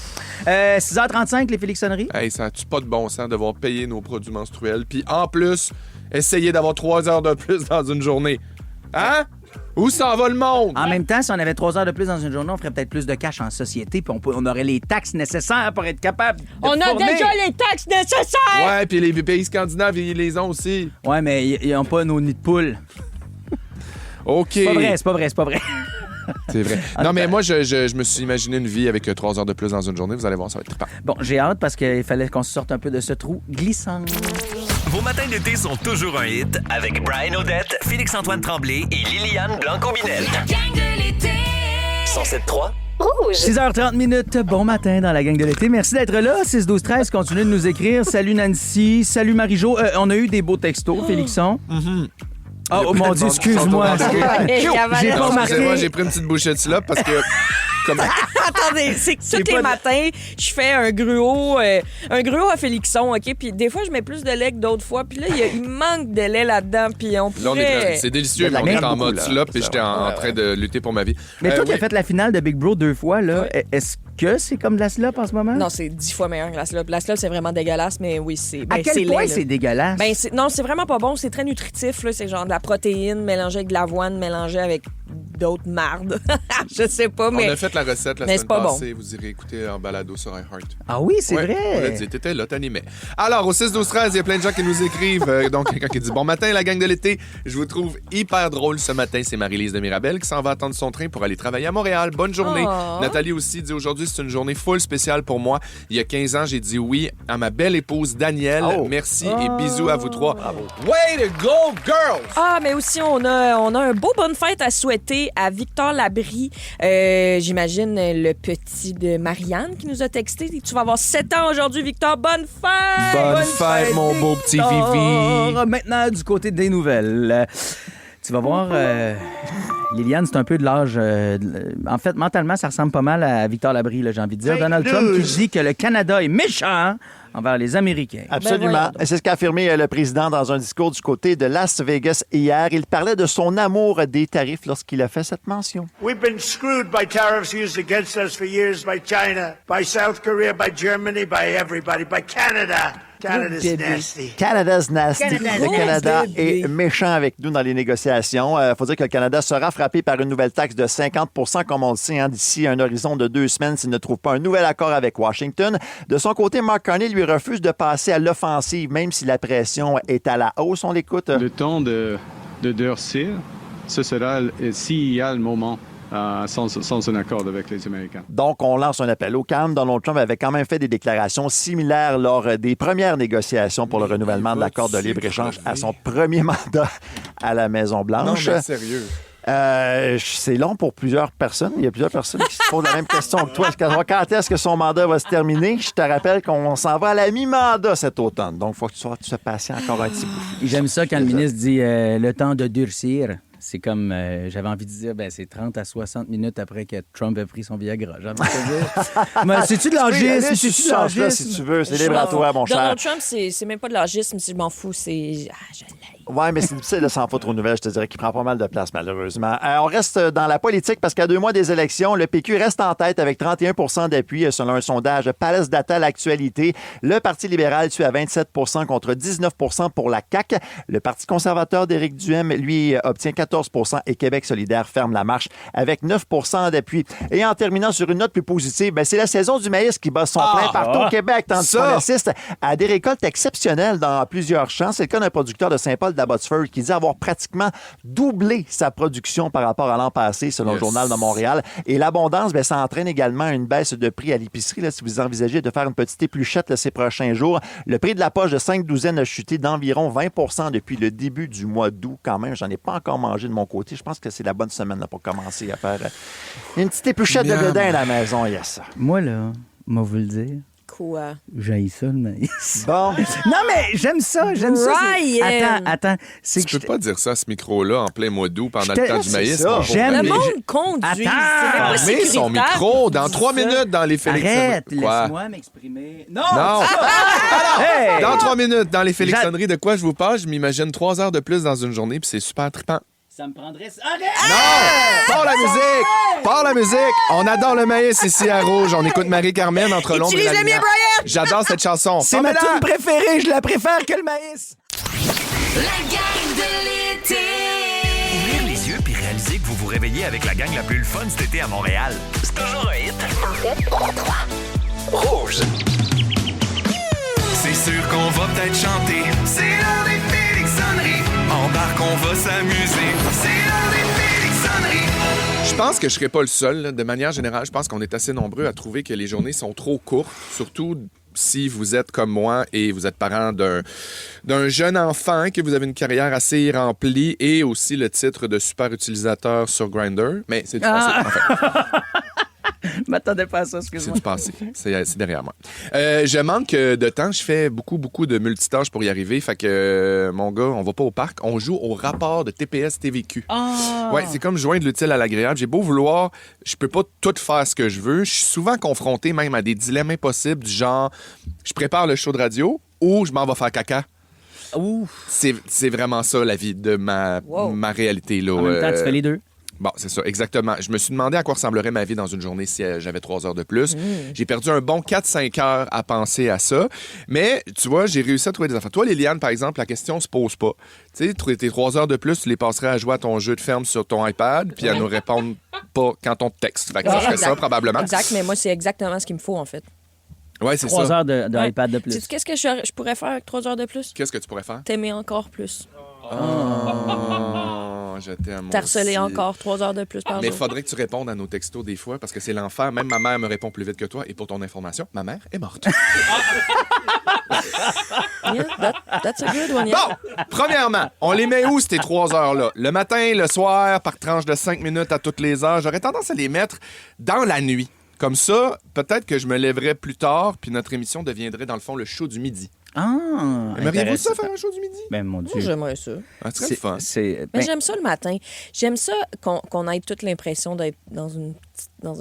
6h35, les Félix-sonneries. Hey, ça n'a-tu pas de bon sens de devoir payer nos produits menstruels? Puis en plus, essayer d'avoir 3 heures de plus dans une journée. Hein? Où s'en va le monde? En même temps, si on avait 3 heures de plus dans une journée, on ferait peut-être plus de cash en société, puis on aurait les taxes nécessaires pour être capable de On a fournir. déjà les taxes nécessaires! Ouais, puis les pays scandinaves, ils les ont aussi. Ouais, mais ils n'ont pas nos nids de poules. OK. C'est pas vrai. C'est vrai. Non, mais moi, je me suis imaginé une vie avec 3 heures de plus dans une journée. Vous allez voir, ça va être trippant. Bon, j'ai hâte parce qu'il fallait qu'on se sorte un peu de ce trou glissant. Vos matins d'été sont toujours un hit avec Brian Odette, Félix-Antoine Tremblay et Liliane Blanco-Binel. La gang de l'été. 107.3. Rouge. 6h30, bon matin dans la gang de l'été. Merci d'être là. 6-12-13, continuez de nous écrire. Salut Nancy, salut Marie-Jo. On a eu des beaux textos, Félixon. Oh mon Dieu, excuse-moi. J'ai pas remarqué. Moi, j'ai pris une petite bouchée de slop parce que... Attendez, c'est que tous les matins, je fais un gruau à Félixon, OK? Puis des fois, je mets plus de lait que d'autres fois. Puis là, il manque de lait là-dedans. Puis on pourrait... C'est délicieux, mais on est en mode slop et j'étais en train de lutter pour ma vie. Mais toi qui as fait la finale de Big Bro 2 fois, là, est-ce que c'est comme de la slop en ce moment? Non, c'est 10 fois meilleur que la slop. La slop, c'est vraiment dégueulasse, mais oui, c'est à quel point c'est dégueulasse? Non, c'est vraiment pas bon. C'est très nutritif. Là. C'est genre de la protéine mélangée avec de l'avoine, mélangée avec d'autres mardes. Je sais pas, mais... On a fait la recette la mais semaine passée. Bon. Vous irez écouter en balado sur iHeart. Ah oui, c'est vrai. On l'a dit, t'étais là, t'animais. Alors, au 6-12-13, il y a plein de gens qui nous écrivent. Donc, quelqu'un qui dit « Bon matin, la gang de l'été. Je vous trouve hyper drôle ce matin. C'est Marie-Lise de Mirabel qui s'en va attendre son train pour aller travailler à Montréal. Bonne journée. Oh. Nathalie aussi dit « Aujourd'hui, c'est une journée full spéciale pour moi. Il y a 15 ans, j'ai dit oui à ma belle épouse Danielle. Merci et bisous à vous trois. Bravo. Way to go, girls! Ah, mais aussi, on a un beau bonne fête à souhaiter à Victor Labrie. J'imagine le petit de Marianne qui nous a texté. Tu vas avoir 7 ans aujourd'hui, Victor. Bonne fête! Bonne fête, mon beau petit Vivi. Maintenant, du côté des nouvelles. Tu vas voir, Liliane, c'est un peu de l'âge... en fait, mentalement, ça ressemble pas mal à Victor Labrie, là, j'ai envie de dire. Donald Trump qui dit que le Canada est méchant envers les Américains. Absolument. C'est ce qu'a affirmé le président dans un discours du côté de Las Vegas hier. Il parlait de son amour des tarifs lorsqu'il a fait cette mention. We've been screwed by tariffs used against us for years by China, by South Korea, by Germany, by everybody, by Canada. Canada's nasty. Canada's nasty. Le Canada est méchant avec nous dans les négociations. Faut dire que le Canada sera frappé par une nouvelle taxe de 50 comme on le sait, d'ici un horizon de 2 semaines s'il ne trouve pas un nouvel accord avec Washington. De son côté, Mark Carney lui refuse de passer à l'offensive, même si la pression est à la hausse. On l'écoute. Le temps de durcir, ce sera s'il y a le moment. Sans un accord avec les Américains. Donc, on lance un appel au calme. Donald Trump avait quand même fait des déclarations similaires lors des premières négociations pour le renouvellement de l'accord de libre-échange à son premier mandat à la Maison-Blanche. Non, mais sérieux. C'est long pour plusieurs personnes. Il y a plusieurs personnes qui se posent la même question que toi. Quand est-ce que son mandat va se terminer? Je te rappelle qu'on s'en va à la mi-mandat cet automne. Donc, il faut que tu sois patient encore un petit peu. J'aime ça quand le ministre dit le temps de durcir. C'est comme, j'avais envie de dire, c'est 30 à 60 minutes après que Trump a pris son Viagra. J'ai envie de te dire. Mais c'est-tu de l'âgisme? C'est-tu de l'âgisme? Si tu veux, c'est libre à toi, mon cher. Donald Trump, c'est même pas de l'âgisme, si je m'en fous, c'est... je l'aime. Oui, mais c'est difficile de s'en foutre aux nouvelles. Je te dirais qu'il prend pas mal de place, malheureusement. On reste dans la politique parce qu'à 2 mois des élections, le PQ reste en tête avec 31 d'appui selon un sondage Palace Data l'Actualité. Le Parti libéral suit à 27 contre 19 pour la CAQ. Le Parti conservateur d'Éric Duhaime, lui, obtient 14 et Québec solidaire ferme la marche avec 9 d'appui. Et en terminant sur une note plus positive, c'est la saison du maïs qui bat son plein partout au Québec, tandis qu'on assiste à des récoltes exceptionnelles dans plusieurs champs. C'est le cas d'un producteur de Saint-Paul d'Abbotsford qui dit avoir pratiquement doublé sa production par rapport à l'an passé, selon le Journal de Montréal. Et l'abondance, ça entraîne également une baisse de prix à l'épicerie. Là, si vous envisagez de faire une petite épluchette ces prochains jours, le prix de la poche de 5 douzaines a chuté d'environ 20 depuis le début du mois d'août. Quand même, j'en ai pas encore mangé de mon côté. Je pense que c'est la bonne semaine là, pour commencer à faire une petite épluchette de blé à la maison. Yes. Moi, là, moi vous le dire. Quoi? J'haïs ça, le maïs. Bon. Non, mais j'aime ça. Attends. Tu peux pas dire ça à ce micro-là en plein mois d'août pendant le temps du maïs. Le monde conduit. Attends. Fermez son micro dans 3 minutes dans les Félix. Arrête, laisse-moi m'exprimer. Non! Hey! Dans 3 minutes dans les Félixonneries, de quoi je vous parle? Je m'imagine 3 heures de plus dans une journée, puis c'est super trippant. Ça me prendrait... Non! Pas la musique! Pas la musique! On adore le maïs ici à Rouge. On écoute Marie-Carmen entre l'ombre et la lumière. J'adore cette chanson. C'est ma tune préférée. Je la préfère que le maïs. La gang de l'été. Ouvrir les yeux puis réaliser que vous vous réveillez avec la gang la plus fun cet été à Montréal. C'est toujours un hit. En fait, 3. Rouge. C'est sûr qu'on va peut-être chanter. C'est l'heure des Félixonneries. Embarque, on va s'amuser. C'est l'heure des Félixonneries. Je pense que je serai pas le seul. Là. De manière générale, je pense qu'on est assez nombreux à trouver que les journées sont trop courtes, surtout si vous êtes comme moi et vous êtes parent d'un jeune enfant, que vous avez une carrière assez remplie et aussi le titre de super utilisateur sur Grindr. Mais c'est du passé, en fait. Je m'attendais pas à ça, excuse-moi. C'est du passé. C'est derrière moi. Je manque de temps. Je fais beaucoup de multitâches pour y arriver. Fait que, mon gars, on va pas au parc. On joue au rapport de TPS-TVQ. Ouais, c'est comme joindre l'utile à l'agréable. J'ai beau vouloir, je peux pas tout faire ce que je veux. Je suis souvent confronté même à des dilemmes impossibles du genre, je prépare le show de radio ou je m'en vais faire caca. C'est vraiment ça, la vie de ma réalité. Là. En même temps, tu fais les deux. Bon, c'est ça, exactement. Je me suis demandé à quoi ressemblerait ma vie dans une journée si j'avais 3 heures de plus. J'ai perdu un bon 4-5 heures à penser à ça. Mais, tu vois, j'ai réussi à trouver des affaires. Toi, Liliane, par exemple, la question se pose pas. Tu sais, tes 3 heures de plus, tu les passerais à jouer à ton jeu de ferme sur ton iPad, puis à nous répondre pas quand on te texte. Fait que ça serait ça, probablement. Exact, mais moi, c'est exactement ce qu'il me faut, en fait. Ouais, c'est 3 ça. heures de iPad de plus. Sais-tu qu'est-ce que je pourrais faire avec 3 heures de plus? Qu'est-ce que tu pourrais faire? T'aimer encore plus. Je t'aime. T'harceler encore 3 heures de plus par Mais jour. il faudrait que tu répondes à nos textos des fois parce que c'est l'enfer. Même ma mère me répond plus vite que toi. Et pour ton information, ma mère est morte. Yeah, that's a good one, yeah. Bon, premièrement, on les met où, ces 3 heures-là? Le matin, le soir, par tranche de 5 minutes à toutes les heures. J'aurais tendance à les mettre dans la nuit. Comme ça, peut-être que je me lèverais plus tard, puis notre émission deviendrait, dans le fond, le show du midi. Aimeriez-vous ça, faire un show du midi? Ben, mon Dieu. Moi, j'aimerais ça. Ah, c'est fun. Mais j'aime ça le matin. J'aime ça qu'on ait toute l'impression d'être dans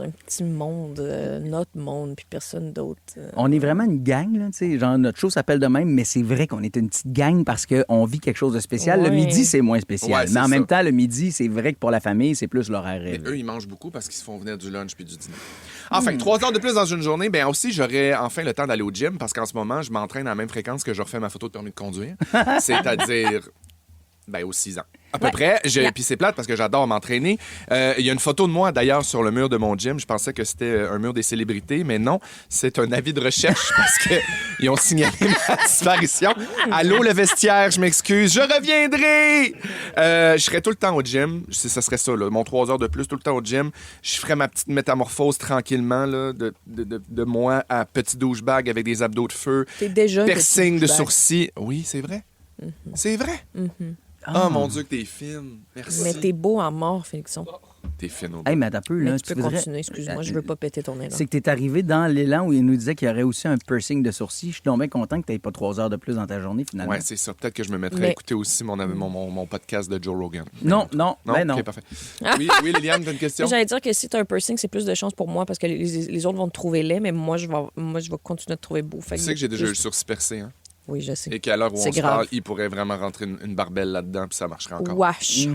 un petit monde, notre monde, puis personne d'autre. On est vraiment une gang, là, tu sais. Genre, notre show s'appelle de même, mais c'est vrai qu'on est une petite gang parce qu'on vit quelque chose de spécial. Ouais. Le midi, c'est moins spécial. Ouais, mais en c'est même ça. temps, le midi, c'est vrai que pour la famille, c'est plus l'horaire Mais rêvé. eux, ils mangent beaucoup parce qu'ils se font venir du lunch puis du dîner. Enfin, 3 heures de plus dans une journée, bien aussi, j'aurais enfin le temps d'aller au gym parce qu'en ce moment, je m'entraîne à la même fréquence que je refais ma photo de permis de conduire. C'est-à-dire, aux 6 ans. À peu près. Puis c'est plate parce que j'adore m'entraîner. Il y a une photo de moi, d'ailleurs, sur le mur de mon gym. Je pensais que c'était un mur des célébrités, mais non. C'est un avis de recherche parce qu'ils ont signalé ma disparition. Allô, le vestiaire, je m'excuse. Je reviendrai! Je serais tout le temps au gym. Ça serait ça, là. Mon 3 heures de plus, tout le temps au gym. Je ferais ma petite métamorphose tranquillement, là, de moi à petit douchebag avec des abdos de feu. T'es déjà piercing de petit douchebag. sourcils. Oui, c'est vrai. C'est vrai. Oh mon Dieu, que t'es fine. Merci. Mais t'es beau en mort, Félixon. T'es fine au bout. Hey, mais attends un peu, là. Mais tu peux continuer, excuse-moi, je veux pas péter ton élan. C'est que t'es arrivé dans l'élan où il nous disait qu'il y aurait aussi un piercing de sourcil. Je suis donc bien content que t'aies pas 3 heures de plus dans ta journée, finalement. Ouais, c'est ça. Peut-être que je me mettrais à écouter aussi mon podcast de Joe Rogan. Non. OK, parfait. Oui, Liliane, t'as une question? J'allais dire que si t'as un piercing, c'est plus de chance pour moi parce que les autres vont te trouver laid, mais moi, je vais continuer de te trouver beau. Fait Tu sais que j'ai déjà eu le sourcil percé, hein? Oui, je sais. Et qu'à l'heure où C'est on se grave. parle, il pourrait vraiment rentrer une barbelle là-dedans, puis ça marcherait encore. Wesh.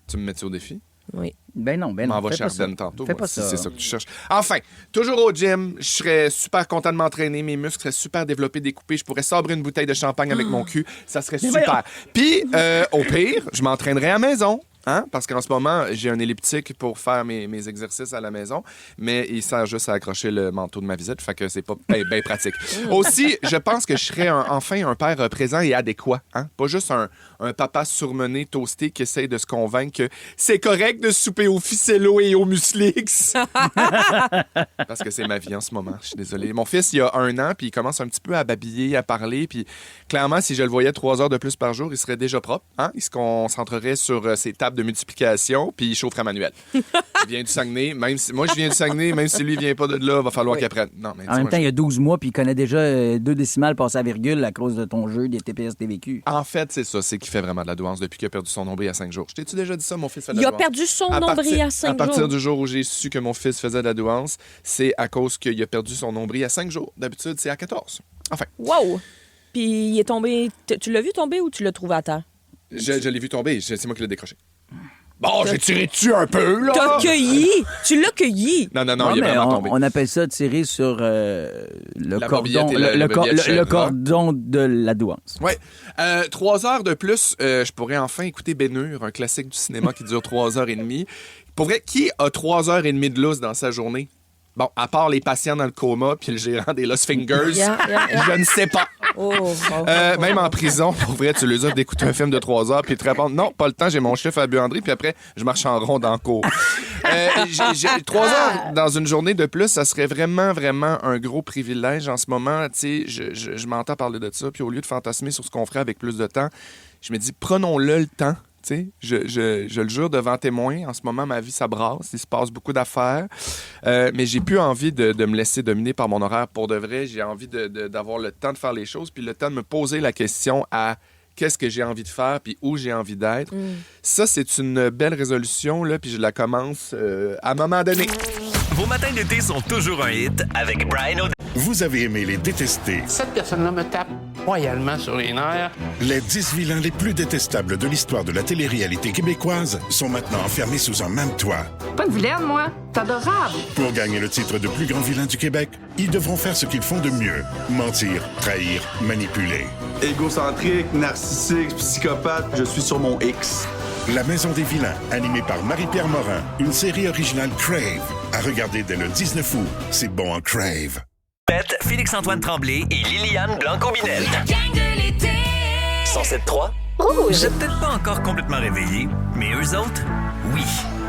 Tu me mets au défi? Oui. Ben non. On m'en va Fais chez pas ça. Ardennes tantôt. Fais moi, pas si ça. c'est ça que tu cherches. Enfin, toujours au gym. Je serais super content de m'entraîner. Mes muscles seraient super développés, découpés. Je pourrais sabrer une bouteille de champagne avec mon cul. Ça serait super. Puis, au pire, je m'entraînerais à la maison. Hein? Parce qu'en ce moment, j'ai un elliptique pour faire mes exercices à la maison, mais il sert juste à accrocher le manteau de ma visite, fait que c'est pas bien pratique. Aussi, je pense que je serais enfin un père présent et adéquat. Hein? Pas juste un papa surmené, toasté, qui essaye de se convaincre que c'est correct de souper au ficello et au muslix. Parce que c'est ma vie en ce moment, je suis désolé. Mon fils, il a 1 an, puis il commence un petit peu à babiller, à parler, puis clairement, si je le voyais 3 heures de plus par jour, il serait déjà propre. Hein? Il se concentrerait sur ses tables de multiplication, puis il chaufferait manuel. Il vient du Saguenay, moi je viens du Saguenay, même si lui vient pas de là, il va falloir qu'il apprenne. Non, mais En même temps, il y a 12 mois, puis il connaît déjà 2 décimales passées à virgule à cause de ton jeu des TPS-TVQ. En fait, c'est ça, c'est qu'il fait vraiment de la douance depuis qu'il a perdu son nombril à 5 jours. Je t'ai-tu déjà dit ça, mon fils fait de la Il a douance? perdu son nombril à 5 jours. À partir du jour où j'ai su que mon fils faisait de la douance, c'est à cause qu'il a perdu son nombril à 5 jours. D'habitude, c'est à 14. Enfin. Wow! Puis il est tombé... Tu l'as vu tomber ou tu l'as trouvé à terre? Je l'ai vu tomber, c'est moi qui l'ai décroché. Bon, j'ai tiré dessus un peu, là! T'as cueilli! Tu l'as cueilli! Non, Ouais, il est mais vraiment tombé. on appelle ça tirer sur le La cordon, bobillette et la bobillette le chèvre. cordon de la douance. Ouais. 3 heures de plus, je pourrais enfin écouter Ben Hur, un classique du cinéma qui dure 3 heures et demie. Pour vrai, qui a 3 heures et demie de lousse dans sa journée? Bon, à part les patients dans le coma puis le gérant des Lost Fingers, je ne sais pas. Même en prison, pour vrai, tu les offres d'écouter un film de 3 heures puis ils te répondent non, pas le temps, j'ai mon chiffre à la buanderie, puis après, je marche en rond dans le cours. 3 heures dans une journée de plus, ça serait vraiment, vraiment un gros privilège en ce moment. Tu sais, je m'entends parler de ça, puis au lieu de fantasmer sur ce qu'on ferait avec plus de temps, je me dis, prenons-le le temps Tu sais, je le jure devant témoin. En ce moment, ma vie, ça brasse. Il se passe beaucoup d'affaires. Mais j'ai plus envie de me laisser dominer par mon horaire pour de vrai. J'ai envie d'avoir le temps de faire les choses, puis le temps de me poser la question à qu'est-ce que j'ai envie de faire, puis où j'ai envie d'être. Ça, c'est une belle résolution, là, puis je la commence à un moment donné. Vos matins d'été sont toujours un hit avec Brian O'Donnell. Vous avez aimé les détester. Cette personne-là me tape royalement sur les nerfs. Les 10 vilains les plus détestables de l'histoire de la télé-réalité québécoise sont maintenant enfermés sous un même toit. Pas une vilaine, moi. T'es adorable. Pour gagner le titre de plus grand vilain du Québec, ils devront faire ce qu'ils font de mieux. Mentir, trahir, manipuler. Égocentrique, narcissique, psychopathe, je suis sur mon X. La Maison des vilains, animée par Marie-Pierre Morin, une série originale Crave. À regarder dès le 19 août. C'est bon en Crave. Félix-Antoine Tremblay et Liliane Blanco-Binette. La gang de l'été. 107.3. Rouge. Vous êtes peut-être pas encore complètement réveillés, mais eux autres, oui.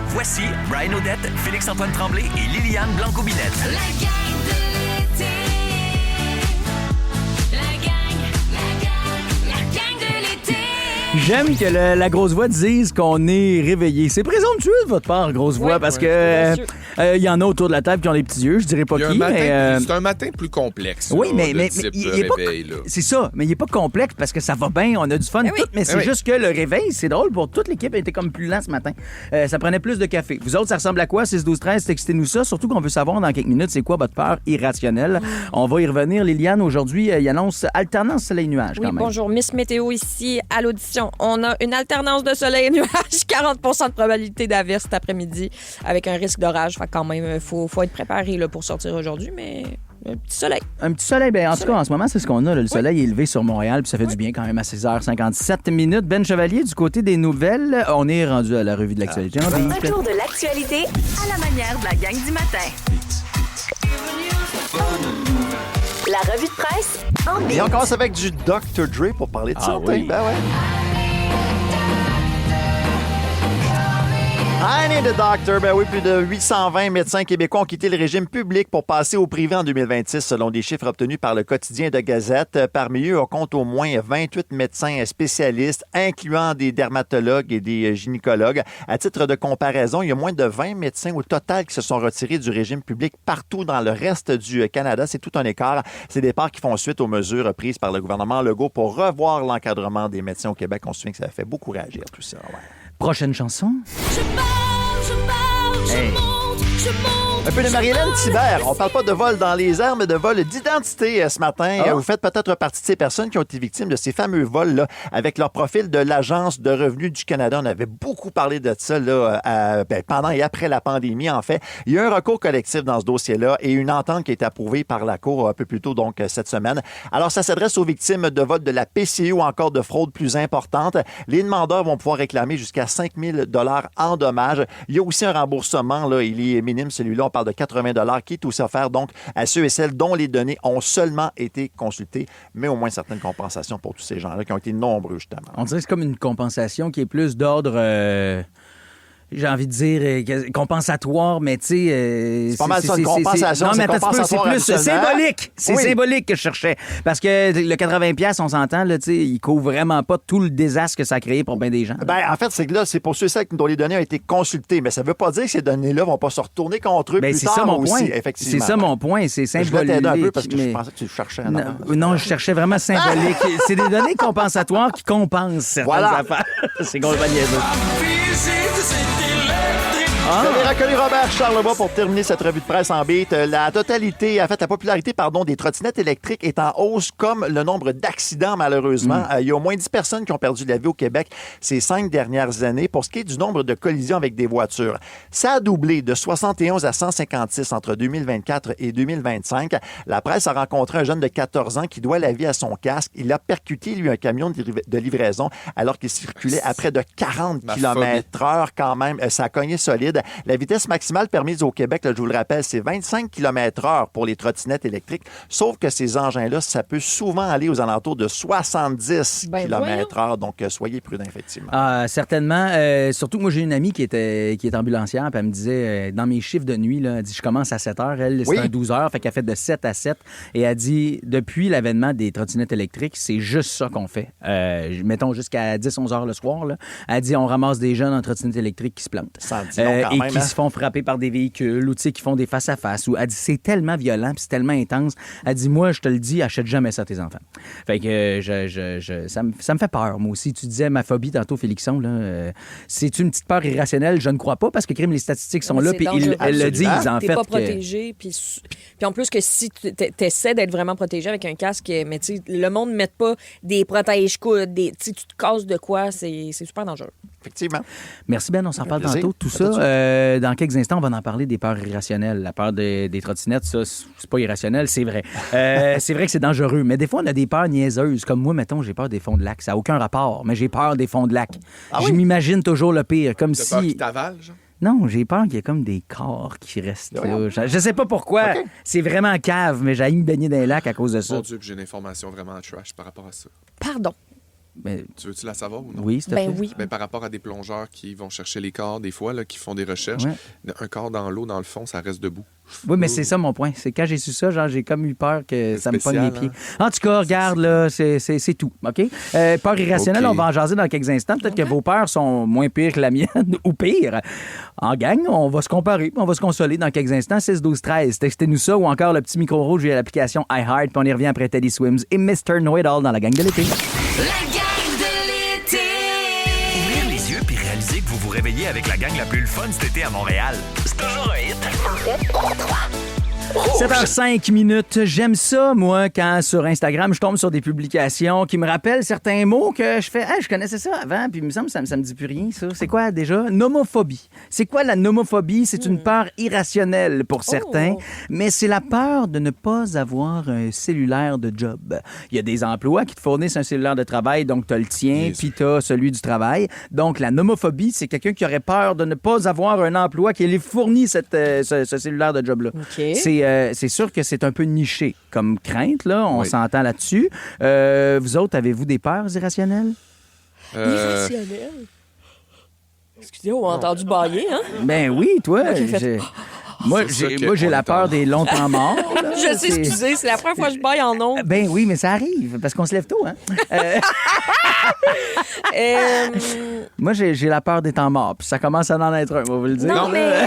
Voici Brian O'Dette, Félix-Antoine Tremblay et Liliane Blanco-Binette. La gang de l'été. La gang de l'été. J'aime que la grosse voix dise qu'on est réveillé. C'est présomptueux de votre part, grosse voix, parce que il y en a autour de la table qui ont les petits yeux. Je dirais pas qui, mais... C'est un matin plus complexe. Oui, là, mais il est pas... C'est ça, mais il est pas complexe parce que ça va bien, on a du fun, tout, mais c'est juste que le réveil, c'est drôle, pour toute l'équipe, était comme plus lent ce matin. Ça prenait plus de café. Vous autres, ça ressemble à quoi? 6-12-13, textez-nous ça. Surtout qu'on veut savoir dans quelques minutes, c'est quoi votre peur irrationnelle. On va y revenir. Liliane, aujourd'hui, il annonce alternance soleil-nuage quand même. Bonjour, Miss Météo ici à l'audition. On a une alternance de soleil et nuages, 40 % de probabilité d'averse cet après-midi avec un risque d'orage. Fait quand même, faut être préparé là, pour sortir aujourd'hui, mais un petit soleil. Un petit soleil, bien, en tout cas, en ce moment, c'est ce qu'on a. Là. Le soleil est élevé sur Montréal, puis ça fait du bien quand même à 6h57. Ben Chevalier, du côté des nouvelles, on est rendu à la revue de l'actualité. Retour de l'actualité à la manière de la gang du matin. La revue de presse en beat. Et on commence avec du Dr. Dre pour parler de santé. Oui. Ben ouais. I need a doctor. Ben oui, plus de 820 médecins québécois ont quitté le régime public pour passer au privé en 2026, selon des chiffres obtenus par le quotidien de Gazette. Parmi eux, on compte au moins 28 médecins spécialistes, incluant des dermatologues et des gynécologues. À titre de comparaison, il y a moins de 20 médecins au total qui se sont retirés du régime public partout dans le reste du Canada. C'est tout un écart. Ces départs qui font suite aux mesures prises par le gouvernement Legault pour revoir l'encadrement des médecins au Québec. On se souvient que ça a fait beaucoup réagir, tout ça. Ouais. Prochaine chanson. Je monte. Un peu de Marie-Hélène Thibert. On parle pas de vol dans les airs, mais de vol d'identité ce matin. Vous faites peut-être partie de ces personnes qui ont été victimes de ces fameux vols-là avec leur profil de l'Agence de revenus du Canada. On avait beaucoup parlé de ça là, pendant et après la pandémie, en fait. Il y a un recours collectif dans ce dossier-là et une entente qui a été approuvée par la Cour un peu plus tôt, donc cette semaine. Alors, ça s'adresse aux victimes de vols de la PCU ou encore de fraude plus importante. Les demandeurs vont pouvoir réclamer jusqu'à 5 000 $ en dommages. Il y a aussi un remboursement, là, il est minime, celui-là. On parle de 80 $ qui est aussi offert donc à ceux et celles dont les données ont seulement été consultées, mais au moins certaines compensations pour tous ces gens-là qui ont été nombreux, justement. On dirait que c'est comme une compensation qui est plus d'ordre... j'ai envie de dire compensatoire, mais tu sais... c'est pas mal ça, une compensation. Non, mais attends, c'est plus habituellement. symbolique. C'est symbolique que je cherchais. Parce que le 80$, on s'entend, là, tu sais, il couvre vraiment pas tout le désastre que ça a créé pour bien des gens. Ben, en fait, c'est que là, c'est pour ceux et celles dont les données ont été consultées. Mais ça veut pas dire que ces données-là vont pas se retourner contre eux plus tard ça, mon aussi, point. effectivement. C'est ça mon point, c'est symbolique. Je vais t'aider un peu parce que je pensais que tu cherchais. Non, je cherchais vraiment symbolique. C'est des données compensatoires qui compensent certaines affaires. C'est complètement niaiseux. Vous avez reconnu Robert Charlebois pour terminer cette revue de presse en beat. La popularité des trottinettes électriques est en hausse, comme le nombre d'accidents, malheureusement. Il y a au moins 10 personnes qui ont perdu la vie au Québec ces 5 dernières années. Pour ce qui est du nombre de collisions avec des voitures, ça a doublé de 71 à 156 entre 2024 et 2025. La presse a rencontré un jeune de 14 ans qui doit la vie à son casque. Il a percuté, lui, un camion de livraison alors qu'il circulait à près de 40 km/h quand même. Ça a cogné solide. rapide. La vitesse maximale permise au Québec, là, je vous le rappelle, c'est 25 km/h pour les trottinettes électriques. Sauf que ces engins-là, ça peut souvent aller aux alentours de 70 km/h. Donc, soyez prudents, effectivement. Ah, certainement. Surtout que moi, j'ai une amie qui est ambulancière, puis elle me disait, dans mes chiffres de nuit, là, elle dit, je commence à 7 h. Elle, c'est un 12 h, fait qu'elle fait de 7 à 7. Et elle dit, depuis l'avènement des trottinettes électriques, c'est juste ça qu'on fait. Mettons jusqu'à 10-11 h le soir, là. Elle dit, on ramasse des jeunes en trottinette électrique qui se plantent. Ça en dit long quand même, qui se font frapper par des véhicules ou, tu sais, qui font des face-à-face. Elle dit, c'est tellement violent puis c'est tellement intense. Elle dit, moi, je te le dis, achète jamais ça à tes enfants. Fait que ça me fait peur, moi aussi. Tu disais ma phobie tantôt, Félixon, là. C'est une petite peur irrationnelle? Je ne crois pas, parce que les statistiques sont là, puis elles le disent, en fait. T'es pas protégé, puis en plus que si tu essaies d'être vraiment protégé avec un casque, mais tu sais, le monde ne met pas des protège-coudes, tu te casses de quoi, c'est super dangereux. Effectivement. Merci, Ben. On s'en parle tantôt. Tout ça, dans quelques instants, on va en parler des peurs irrationnelles. La peur des trottinettes, ça, c'est pas irrationnel, c'est vrai. C'est vrai que c'est dangereux, mais des fois, on a des peurs niaiseuses. Comme moi, mettons, j'ai peur des fonds de lac. Ça n'a aucun rapport, mais j'ai peur des fonds de lac. Je m'imagine toujours le pire, comme si... T'as peur qu'ils t'avalent, genre? Non, j'ai peur qu'il y ait comme des corps qui restent là. Je sais pas pourquoi. Okay. C'est vraiment cave, mais j'ai me baigner dans les lacs à cause de ça. Mon Dieu, que j'ai une information vraiment trash par rapport à ça. Pardon. Mais... Tu veux-tu la savoir ou non? Oui, c'est oui. Par rapport à des plongeurs qui vont chercher les corps, des fois, là, qui font des recherches, un corps dans l'eau, dans le fond, ça reste debout. Oui, mais c'est ça mon point. C'est quand j'ai su ça, genre, j'ai comme eu peur que ça me pogne les pieds. En tout cas, regarde, là, c'est tout, OK? Peur irrationnelle, on va en jaser dans quelques instants. Peut-être que vos peurs sont moins pires que la mienne ou pire. En gang, on va se comparer, on va se consoler dans quelques instants. 6-12-13, textez-nous ça ou encore le petit micro rouge via l'application iHeart, puis on y revient après Teddy Swims et Mr. Know-It-All dans la gang de l'été. La gang de l'été! Ouvrir les yeux puis réaliser que vous vous réveillez avec la gang la plus fun cet été à Montréal. C'est toujours un hit. En fait, 3. 7h05. J'aime ça, moi, quand sur Instagram, je tombe sur des publications qui me rappellent certains mots que je fais. Je connaissais ça avant, puis il me semble que ça me dit plus rien, ça. C'est quoi déjà? Nomophobie. C'est quoi la nomophobie? C'est une peur irrationnelle pour certains, mais c'est la peur de ne pas avoir un cellulaire de job. Il y a des emplois qui te fournissent un cellulaire de travail, donc tu as le tien, puis tu as celui du travail. Donc, la nomophobie, c'est quelqu'un qui aurait peur de ne pas avoir un emploi qui lui fournit ce cellulaire de job-là. Okay. C'est sûr que c'est un peu niché comme crainte, là. On s'entend là-dessus. Vous autres, avez-vous des peurs irrationnelles? Irrationnelles? Excusez, on a entendu bailler, hein? Ben oui, toi. Moi, j'ai la peur des longs temps morts. Là. Je sais, excusez, c'est la première fois que je baille en ondes. Ben oui, mais ça arrive, parce qu'on se lève tôt, hein? Moi, j'ai la peur des temps morts, puis ça commence à en être un, on va vous le dire. Non, mais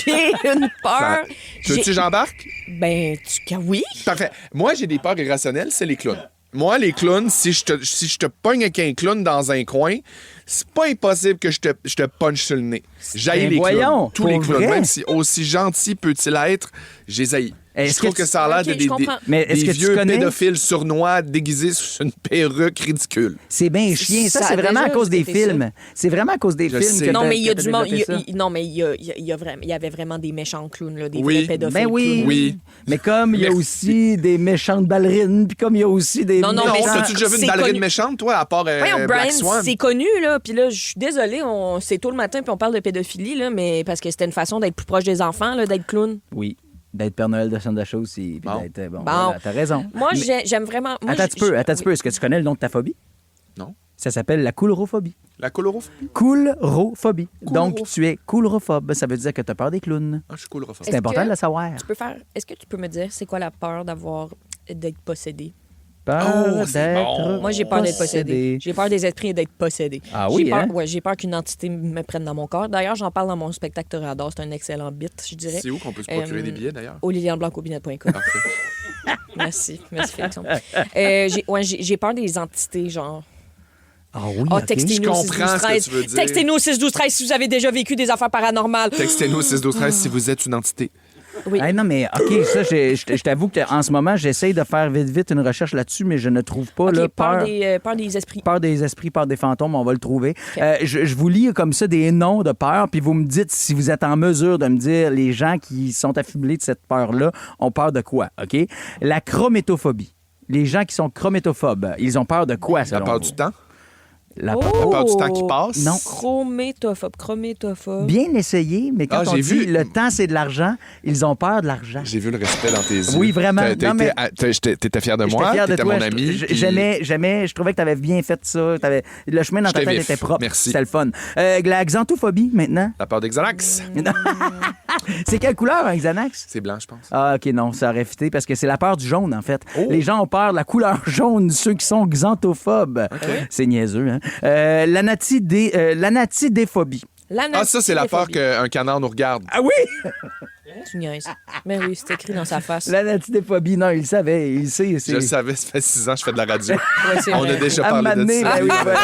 j'ai une peur. Tu j'embarque? Ben, oui. Parfait. Moi, j'ai des peurs irrationnelles, c'est les clowns. Moi, les clowns, si je te pogne avec un clown dans un coin, c'est pas impossible que je te punch sur le nez. J'haïs les clowns. Tous les clowns. Même si aussi gentil peut-il être, j'ai haï. Je trouve que ça a l'air de des vieux pédophiles sournois déguisés sous une perruque ridicule. C'est bien chien. Ça, c'est vraiment à cause des films. C'est vraiment à cause des films. Non, mais il y a du monde. Non, mais il y avait vraiment des méchants clowns, là, des vrais pédophiles. Ben oui. Mais comme il y a aussi des méchantes ballerines, puis comme il y a aussi des. Non, mais t'as-tu déjà vu une ballerine méchante, toi, à part Black Swan? C'est connu, là. Puis là, je suis désolée, c'est tôt le matin, puis on parle de pédophilie, là, mais parce que c'était une façon d'être plus proche des enfants, là, d'être clown. Oui. D'être Père Noël de Sandacha aussi. Puis d'être, voilà, t'as raison. Moi, j'aime vraiment. Attends un petit peu. Est-ce que tu connais le nom de ta phobie? Non. Ça s'appelle la coulrophobie. La coulrophobie? Coulrophobie. Donc, tu es coulrophobe. Ça veut dire que tu as peur des clowns. Je suis coulrophobe. C'est important de le savoir. Est-ce que tu peux me dire c'est quoi la peur d'être possédé? Moi, j'ai peur d'être possédé. J'ai peur des esprits et d'être possédé. Ah oui, j'ai peur qu'une entité me prenne dans mon corps. D'ailleurs, j'en parle dans mon spectacle Toréador. C'est un excellent bit, je dirais. C'est où qu'on peut se procurer des billets, d'ailleurs? Au lilianeblanc-aubinet.com. Merci, Félixon. J'ai peur des entités, genre... Ah oui, textez-nous 6-12-13. Textez-nous 6-12-13 si vous avez déjà vécu des affaires paranormales. Textez-nous 6-12-13 si vous êtes une entité. Oui. Non, mais OK, ça, je t'avoue qu'en ce moment, j'essaye de faire vite une recherche là-dessus, mais je ne trouve pas peur des esprits. Peur des esprits, peur des fantômes, on va le trouver. Okay. Je vous lis comme ça des noms de peur, puis vous me dites si vous êtes en mesure de me dire les gens qui sont affublés de cette peur-là ont peur de quoi, OK? La chrométophobie. Les gens qui sont chrométophobes, ils ont peur de quoi, selon vous? La peur du temps? La peur du temps qui passe? Non. Chrométophobe. Bien essayé, mais quand on j'ai dit vu. le temps, c'est de l'argent, ils ont peur de l'argent. J'ai vu le respect dans tes yeux. Oui, vraiment. Non, mais- T'étais fier de moi, J'étais fier de t'étais toi. mon ami. puis- J'aimais, je trouvais que tu avais bien fait ça. Le chemin dans ta J'étais tête vif. était propre. Merci. C'était le fun. La xanthophobie, maintenant. La peur des Xanax. C'est quelle couleur, un Xanax? C'est blanc, je pense. Ah, OK, non, ça aurait fité parce que c'est la peur du jaune, en fait. Les gens ont peur de la couleur jaune, ceux qui sont xanthophobes. C'est niaiseux, hein? L'anatidéphobie. Ah, ça, c'est la peur qu'un canard nous regarde. Ah oui? Tu niaises. Mais oui, c'est écrit dans sa face. L'anatidéphobie, non, il le savait, il le sait. Je le savais, ça fait 6 ans que je fais de la radio. c'est On vrai. a déjà À parlé de m'amener, ça. ben oui, voilà.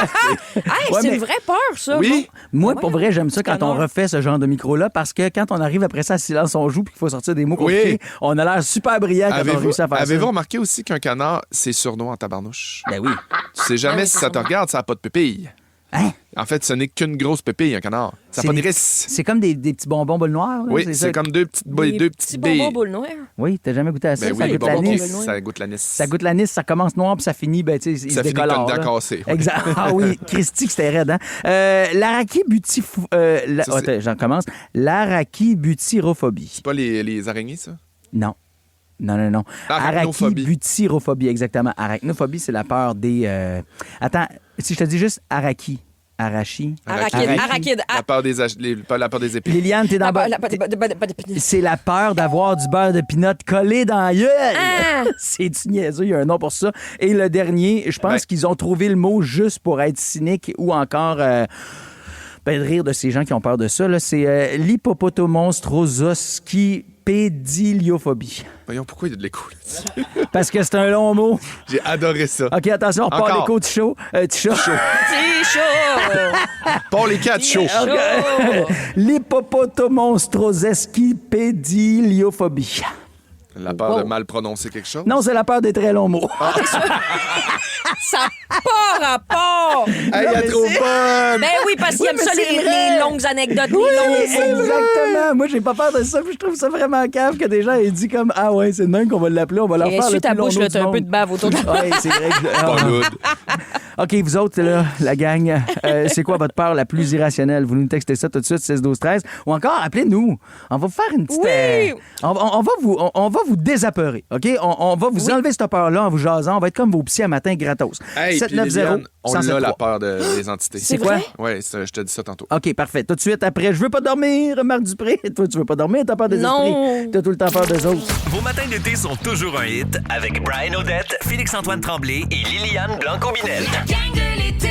Hey, Ouais, c'est mais- une vraie peur, ça. Oui. Moi, pour vrai, j'aime ça quand on Canard. refait ce genre de micro-là parce que quand on arrive après ça à silence, on joue puis qu'il faut sortir des mots compliqués, on a l'air super brillant quand on réussit à faire ça. Avez-vous remarqué aussi qu'un canard, c'est sournois en tabarnouche? Ben oui. Tu sais jamais si ça te regarde, ça n'a pas de pépille. Hein? En fait, ce n'est qu'une grosse pépille, un canard. Ça n'a pas de des- risque. C'est comme des petits bonbons boules noires. là, Oui, ça? c'est comme deux petites Petits billes. bonbons boules noires. Oui, t'as jamais goûté à ça? Ben ça oui, les goûte la bonbons, l'anis. ça goûte l'anis. Ça goûte l'anis, ça commence noir puis ça finit, ben, tu sais, il se Ça finit comme décolore. une dent là. cassée. Ouais. Exact. Ah oui, Christy, que c'était raide, hein? L'arachibutyrophobie. Ça, c'est- J'en commence. L'arachibutyrophobie. C'est pas les araignées, ça? Non. Non. Arachnophobie. Arachnophobie, exactement. Arachnophobie, c'est la peur des... Attends, si je te dis juste arachi. Arachide. Arachide. La peur des épées. Liliane, t'es dans... C'est la peur d'avoir du beurre de pinot collé dans la gueule. Ah! C'est niaiseux, il y a un nom pour ça. Et le dernier, je pense qu'ils ont trouvé le mot juste pour être cynique ou encore... de rire de ces gens qui ont peur de ça, là, c'est l'hippopotomonstrososquipédiliophobie. Voyons, pourquoi il y a de l'écho là-dessus? Parce que c'est un long mot. J'ai adoré ça. OK, attention, on repart Encore. l'écho de chaud. Petit chaud. Pour les quatre chauds. L'hippopotomonstrosesquipédiliophobie. La peur de mal prononcer quelque chose? Non, c'est la peur des très longs mots. Ça n'a pas rapport. Hey, elle est trop bonne! Ben oui, parce qu'il aime ça, mais c'est les vrai. longues anecdotes, Oui, les longs mots. exactement. Moi, j'ai pas peur de ça. Puis je trouve ça vraiment cave que des gens aient dit comme ah ouais, c'est dingue qu'on va l'appeler, on va leur Et faire le essuie ta plus long bouche, nom là, du t'as un peu monde. de bave autour de la Ouais, c'est vrai que Pas good. OK, vous autres, là, la gang, c'est quoi votre peur la plus irrationnelle? Vous nous textez ça tout de suite, 16-12-13. Ou encore, appelez-nous. On va vous faire une petite... Oui! On va vous désapeurer, OK? On va vous enlever cette peur-là en vous jasant. On va être comme vos psys à matin gratos. Hey, puis 790 Liliane, on a 173. la peur des entités. C'est quoi? Oui, je te dis ça tantôt. OK, parfait. Tout de suite après, je veux pas dormir, Marc Dupré. Toi, tu veux pas dormir, t'as peur des Non. esprits. T'as tout le temps peur des autres. Vos matins d'été sont toujours un hit avec Brian Odette, Félix-Antoine Tremblay et Liliane Blanco-Binel. La gang de l'été.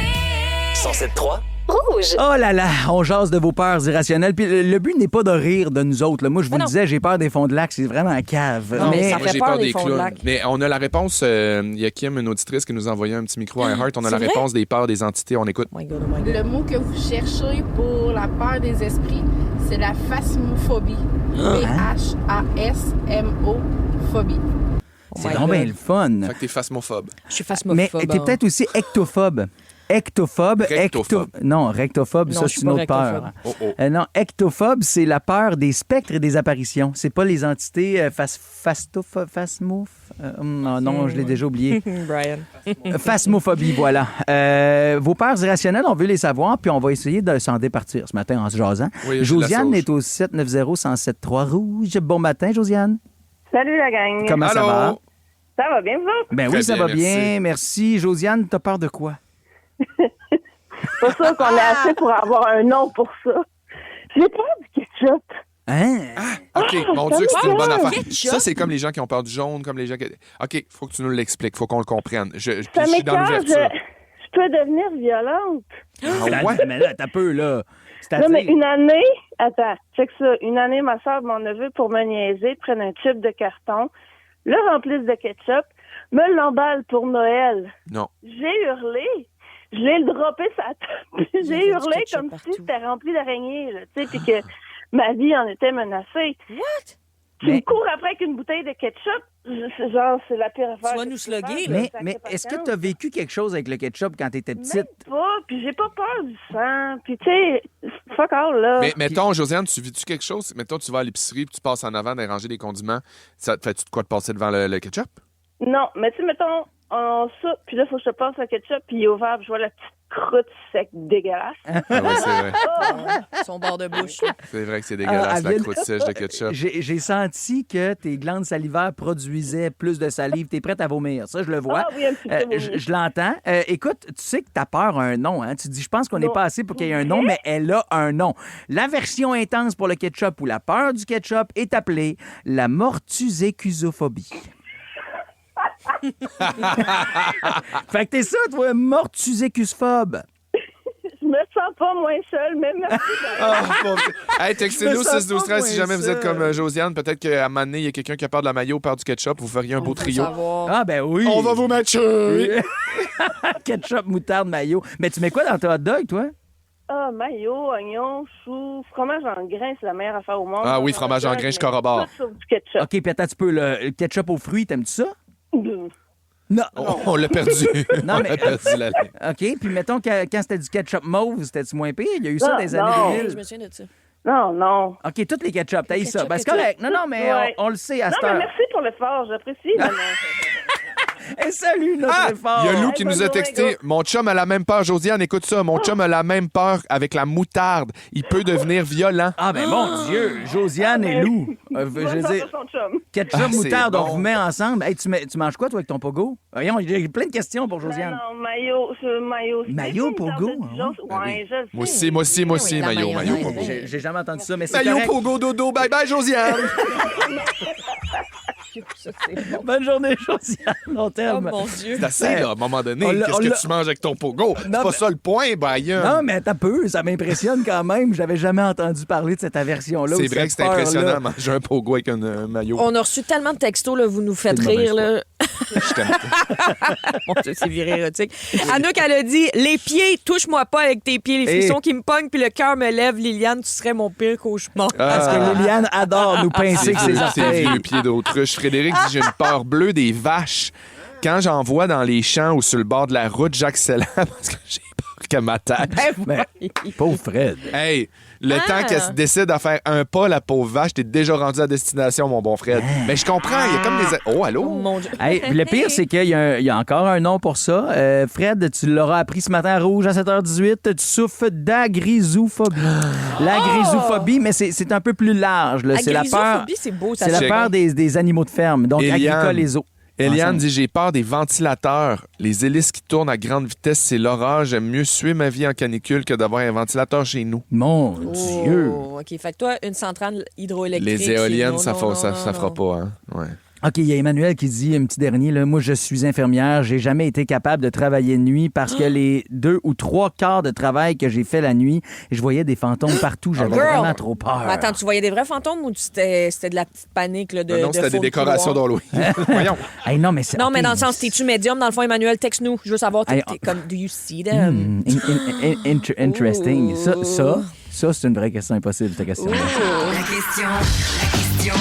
107.3. Rouge. Oh là là, on jase de vos peurs irrationnelles. Puis le but n'est pas de rire de nous autres. Là. Moi, je vous le disais, j'ai peur des fonds de lac. C'est vraiment cave. Non, mais ça Moi, fait j'ai peur, peur les des fonds de clowns. lac. Mais on a la réponse. Il y a Kim, une auditrice, qui nous a envoyé un petit micro à iHeart. On a C'est la vrai? réponse des peurs des entités. On écoute. Oh my God, oh my God. Le mot que vous cherchez pour la peur des esprits, c'est la phasmophobie. P-H-A-S-M-O-phobie. C'est my donc God. bien le fun. Fait que t'es phasmophobe. Je suis Mais phasmophobe. t'es peut-être aussi ectophobe. Rectophobe. Non, rectophobe, Non, ça, je c'est suis une pas autre peur. rectophobe. Oh, oh. Non, ectophobe, c'est la peur des spectres et des apparitions. C'est pas les entités non, je l'ai déjà oublié. Brian. Phasmophobie, voilà. Vos peurs irrationnelles, on veut les savoir, puis on va essayer de s'en départir ce matin en se jasant. Oui, j'ai de la Josiane sauge. est au 790-1073 Rouge. Bon matin, Josiane. Salut la gang. Comment ça Allô? va? Ça va bien, vous autres? Ben Très oui, ça bien, va bien. merci. Merci. Josiane, t'as peur de quoi? Pas sûr qu'on est assez pour avoir un nom pour ça. J'ai peur du ketchup. Hein? OK, mon Dieu, que c'est une bonne affaire. Ketchup. Ça, c'est comme les gens qui ont peur du jaune, comme les gens qui... OK, faut que tu nous l'expliques, faut qu'on le comprenne. Ça Je suis dans m'écoeure, l'ouverture. je peux devenir violente. Ah ouais? Mais là, t'as peu, là. Non, C'est-à-dire... mais une année, attends, check ça. Une année, ma soeur et mon neveu, pour me niaiser, prennent un tube de carton, le remplissent de ketchup, me l'emballent pour Noël. Non. J'ai hurlé. Je l'ai droppé sa table. Il y J'ai avait du hurlé ketchup comme partout. si c'était rempli d'araignées, là, tu sais, puis que ma vie en était menacée. What? Tu me Mais- cours après avec une bouteille de ketchup, genre, c'est la pire affaire. Tu vas que nous tu peux slugger, faire, là. ça Mais fait est-ce que patience. tu as vécu quelque chose avec le ketchup quand tu étais petite? Même pas, puis j'ai pas peur du sang, puis tu sais, fuck all, là. Mais mettons, Josiane, tu vis-tu quelque chose? Mettons, tu vas à l'épicerie puis tu passes en avant de ranger des condiments. Ça te fait-tu de quoi de passer devant le ketchup? Non, mais tu sais, mettons, on soupe, puis là, faut que je te passe le ketchup, puis il est ouvert, puis je vois la petite croûte sec dégueulasse. Ah oui, c'est vrai. Son bord de bouche. C'est vrai que c'est dégueulasse, la croûte sèche de ketchup. J'ai senti que tes glandes salivaires produisaient plus de salive. T'es prête à vomir. Ça, je le vois. Ah oui, un petit peu. Je l'entends. Écoute, tu sais que ta peur a un nom. Hein? Tu dis, je pense qu'on n'est pas assez pour qu'il y ait un nom, mais elle a un nom. L'aversion intense pour le ketchup ou la peur du ketchup est appelée la mortusécusophobie. Fait que t'es ça, toi, mortusécusophobe. Je me sens pas moins seule, mais merci. Hey, textez-nous 6-12-13 si jamais vous êtes comme Josiane. Peut-être qu'à un moment donné, il y a quelqu'un qui a peur de la mayo, peur du ketchup. Vous feriez un beau trio. Ah, ben oui. On va vous matcher. Ketchup, moutarde, mayo. Mais tu mets quoi dans ton hot dog, toi? Ah, mayo, oignon, chou, fromage en grains, c'est la meilleure affaire au monde. Ah oui, fromage en grains, je corrobore. Tout sur du ketchup. OK, puis attends, tu peux le ketchup aux fruits, t'aimes-tu ça? Non. Oh, on l'a perdu. Non, mais... On l'a perdu la ligne. OK, puis mettons que quand c'était du ketchup mauve, c'était-tu moins pire? Il y a eu ça dans les années 2000. Je me souviens de ça. Non. OK, tous les ketchup, t'as eu ça. Ben, c'est correct. Non, mais on le sait à cette heure. Non, mais merci pour l'effort, j'apprécie. Et salut, notre effort. Il y a Lou qui nous a texté. Mon chum a la même peur. Josiane, écoute ça. Mon chum a la même peur avec la moutarde. Il peut devenir violent. Ah, ben mon Dieu. Josiane et Lou. Je veux dire, ketchup, moutarde, on vous met ensemble. Hey, tu manges quoi, toi, avec ton pogo? Voyons, j'ai plein de questions pour Josiane. Non, mayo. Mayo, pogo? Ouais, je Moi aussi, mayo, pogo. J'ai jamais entendu ça, mais c'est mayo, correct. pogo, dodo. Bye bye, Josiane. Bonne journée, Josiane. On t'aime. Oh mon Dieu. C'est assez, là, à un moment donné. Qu'est-ce que tu manges avec ton pogo? C'est pas ça le point, Brian. Non, mais t'as peu. Ça m'impressionne quand même. J'avais jamais entendu parler de cette aversion-là. C'est vrai que c'est impressionnant, manger un pogo avec un maillot. On a reçu tellement de textos, là, vous nous faites rire. Là. Je t'aime. Mon Dieu, c'est viré érotique. Anouk, elle a dit « Les pieds, touche-moi pas avec tes pieds. Les frissons qui me pognent, puis le cœur me lève. Liliane, tu serais mon pire cauchemar. » Parce que Liliane adore nous pincer avec ses orteils. C'est vieux pieds d'autruche. Frédéric dit « J'ai une peur bleue des vaches. Quand j'en vois dans les champs ou sur le bord de la route, j'accélère parce que j'ai peur qu'elle m'attaque. » Pauvre Fred. Hey, le temps qu'elle se décide à faire un pas, la pauvre vache, t'es déjà rendu à destination, mon bon Fred. Mais je comprends, il y a comme des... Oh, allô? Mon Dieu. Hey, le pire, c'est qu'il y a encore un nom pour ça. Fred, tu l'auras appris ce matin à Rouge à 7h18. Tu souffres d'agrisophobie. L'agrisophobie, mais c'est un peu plus large. Là. C'est la peur, c'est beau. Ça c'est la peur des animaux de ferme, donc agricoles et zoo. Eliane dit « J'ai peur des ventilateurs. Les hélices qui tournent à grande vitesse, c'est l'horreur. J'aime mieux suer ma vie en canicule que d'avoir un ventilateur chez nous. » Mon Dieu! OK, fait que toi, une centrale hydroélectrique... Les éoliennes, ça fera pas, hein? Ouais. OK, il y a Emmanuel qui dit, un petit dernier, là, moi, je suis infirmière, j'ai jamais été capable de travailler de nuit parce que les 2 ou 3 quarts de travail que j'ai fait la nuit, je voyais des fantômes partout, j'avais vraiment trop peur. Mais attends, tu voyais des vrais fantômes ou c'était de la petite panique là, de Non, c'était des décorations d'Halloween. Voyons. Hey, non, mais dans le sens, t'es-tu médium? Dans le fond, Emmanuel, texte-nous. Je veux savoir, t'es comme, do you see them? Interesting. Ça, c'est une vraie question impossible, ta question. La question impossible.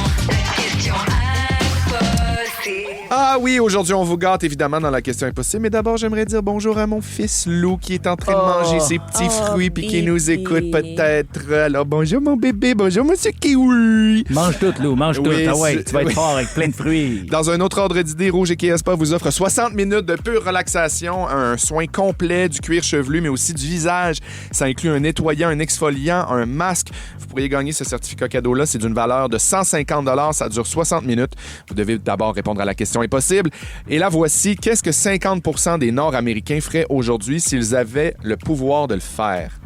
Ah oui, aujourd'hui, on vous gâte évidemment dans la question impossible. Mais d'abord, j'aimerais dire bonjour à mon fils Lou qui est en train de manger ses petits fruits puis qui nous écoute peut-être. Alors, bonjour mon bébé, bonjour monsieur Kiwi. Mange tout, Lou, mange tout. Oui, ah ouais, tu vas être fort avec plein de fruits. Dans un autre ordre d'idée, Rouge et Kiespa vous offre 60 minutes de pure relaxation, un soin complet du cuir chevelu, mais aussi du visage. Ça inclut un nettoyant, un exfoliant, un masque. Vous pourriez gagner ce certificat cadeau-là. C'est d'une valeur de 150 $. Ça dure 60 minutes. Vous devez d'abord répondre à la question impossible. Et là, voici, qu'est-ce que 50 % des Nord-Américains feraient aujourd'hui s'ils avaient le pouvoir de le faire?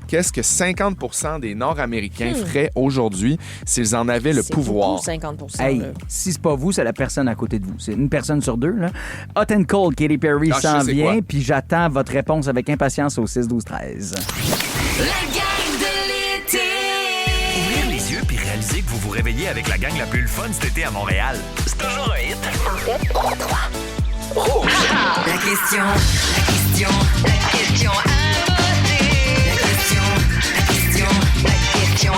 Qu'est-ce que 50 % des Nord-Américains feraient aujourd'hui s'ils en avaient le pouvoir? C'est 50 %. Hey, si c'est pas vous, c'est la personne à côté de vous. C'est une personne sur deux. Là. Hot and Cold, Katy Perry s'en vient, puis j'attends votre réponse avec impatience au 6-12-13. La gang de l'été. Ouvrir les yeux puis réaliser que vous vous réveillez avec la gang la plus fun cet été à Montréal. C'est toujours un hit. En fait, 3. Rouge. La question imposée. La question